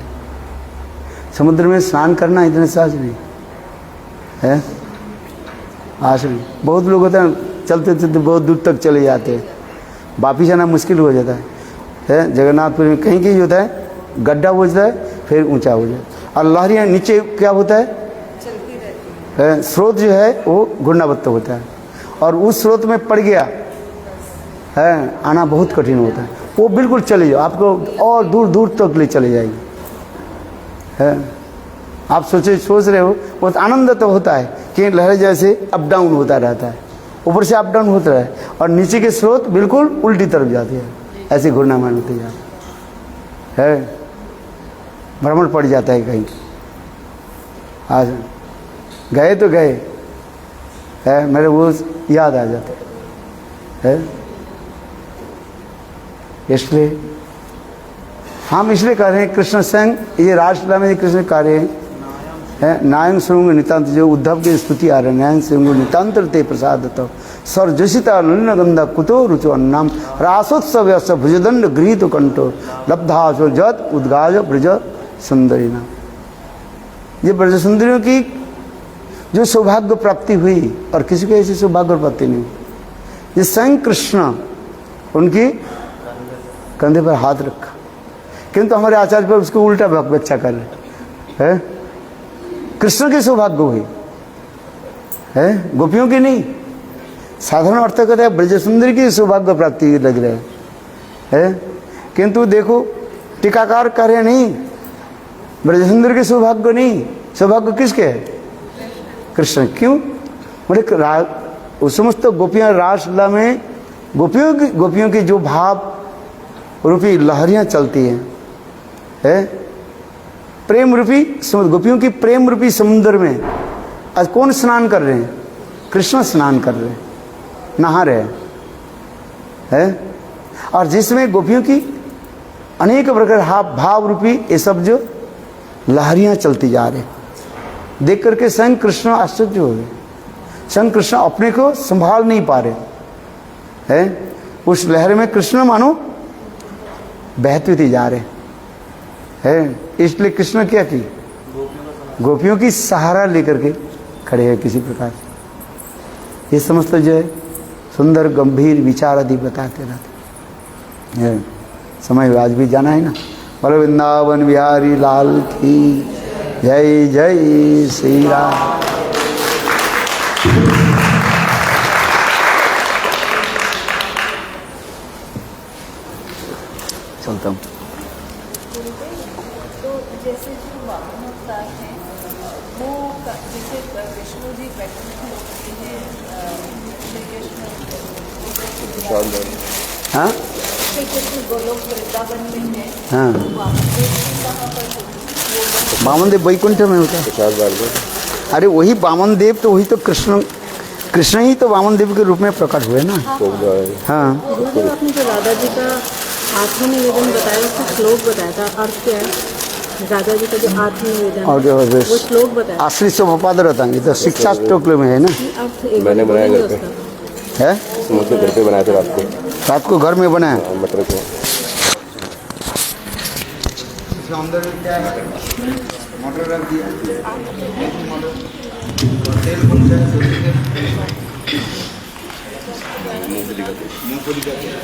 समुद्र में स्नान करना इतने सहज नहीं है, आज नहीं। बहुत लोग होते हैं चलते चलते बहुत दूर तक चले जाते हैं, वापिस आना मुश्किल हो जाता है। जगन्नाथपुर में कहीं कहीं होता है गड्ढा हो जाता है, फिर ऊंचा हो जाता है, और लहरियाँ नीचे क्या होता है, स्रोत जो है वो घूर्णाबत्त होता है, और उस स्रोत में पड़ गया है आना बहुत कठिन होता है। वो बिल्कुल चले जाओ, आपको और दूर दूर तक ले चले जाएगी है। आप सोच रहे हो, बहुत आनंद तो होता है कि लहर जैसे अप डाउन होता रहता है, ऊपर से अप डाउन होता है, और नीचे के स्रोत बिल्कुल उल्टी तरफ जाते हैं, ऐसे घूर्णामान होते जाते है, भ्रमण पड़ जाता है कहीं। आज गए तो गए है, मेरे वो याद आ जाते है, इसलिए हम इसलिए कह रहे हैं कृष्ण संग, ये राजलीला में कृष्ण कह रहे हैं नायंग श्रृंग नितांत, जो उद्धव की स्तुति आ रही है, नायंग श्रृंग नितांतर ते प्रसाद तो सर्जसिता गंधा कुतो रुचो अन्नाम रासोत्सव भुजदंड गृहीत कंठो लब्धासो जत उद्गाज ब्रज सुंदरी नाम। ये ब्रज सुंदरियों की जो सौभाग्य प्राप्ति हुई, और किसी को ऐसी सौभाग्य प्राप्ति नहीं हुई। ये स्वयं कृष्ण उनकी कंधे पर हाथ रखा, किंतु हमारे आचार्य पर उसको उल्टा व्याख्या कर रहे हैं। कृष्ण की सौभाग्य हुई है, गोपियों की नहीं। साधारण अर्थ कहते हैं ब्रज सुंदरी की सौभाग्य प्राप्ति लग रहे है, किंतु देखो टीकाकार कह रहे नहीं, ब्रज सुंदर के सौभाग्य नहीं, सौभाग्य किसके है, कृष्ण। क्यों बोले, उस समस्त गोपियां रासलीला में गोपियों की जो भाव रूपी लहरियां चलती हैं है, प्रेम रूपी समुद्र, गोपियों की प्रेम रूपी समुद्र में आज कौन स्नान कर रहे हैं, कृष्ण स्नान कर रहे हैं, नहा रहे हैं, और जिसमें गोपियों की अनेक प्रकार भाव रूपी ये सब जो लहरियां चलती जा रहे, देख करके स्वयं कृष्ण आश्चर्य हो गए। स्वयं कृष्ण अपने को संभाल नहीं पा रहे हैं, उस लहर में कृष्ण मानो बहते जा रहे हैं। इसलिए कृष्ण क्या की, गोपियों की सहारा लेकर के खड़े हैं किसी प्रकार। ये समस्त जो है सुंदर गंभीर विचार आदि बताते रहते हैं। समय आज भी जाना है ना। बोलो वृंदावन बिहारी लाल की जय, जय श्री राम। चलता हूँ। तो जैसे जो वामन अवतार हैं वो जैसे विष्णु जी प्रकट होते हैं श्री कृष्ण, हाँ श्री कृष्ण गोलोक वृंदावन में है, हाँ, वामन देव जी कहाँ पर, वामन देव वैकुंठ में होता है। अरे वही वामन देव तो वही तो कृष्ण ही तो वामन देव के रूप में प्रकट हुए ना। हाँ आपने जो राधा जी का आत्मनिवेदन बताया, उसका श्लोक बताया था, अर्थ क्या है राधा जी का जो आत्मनिवेदन और वो श्लोक बताया, आश्रित स्वपाद रहता है, तो शिक्षा श्लोक में है ना। अर्थ मैंने बनाया घर पे है, मुझे घर पे बनाया था रात को घर में बनाया। मटर को अंदर क्या है, मटर रख दिया, तेल मूंगफली का तेल,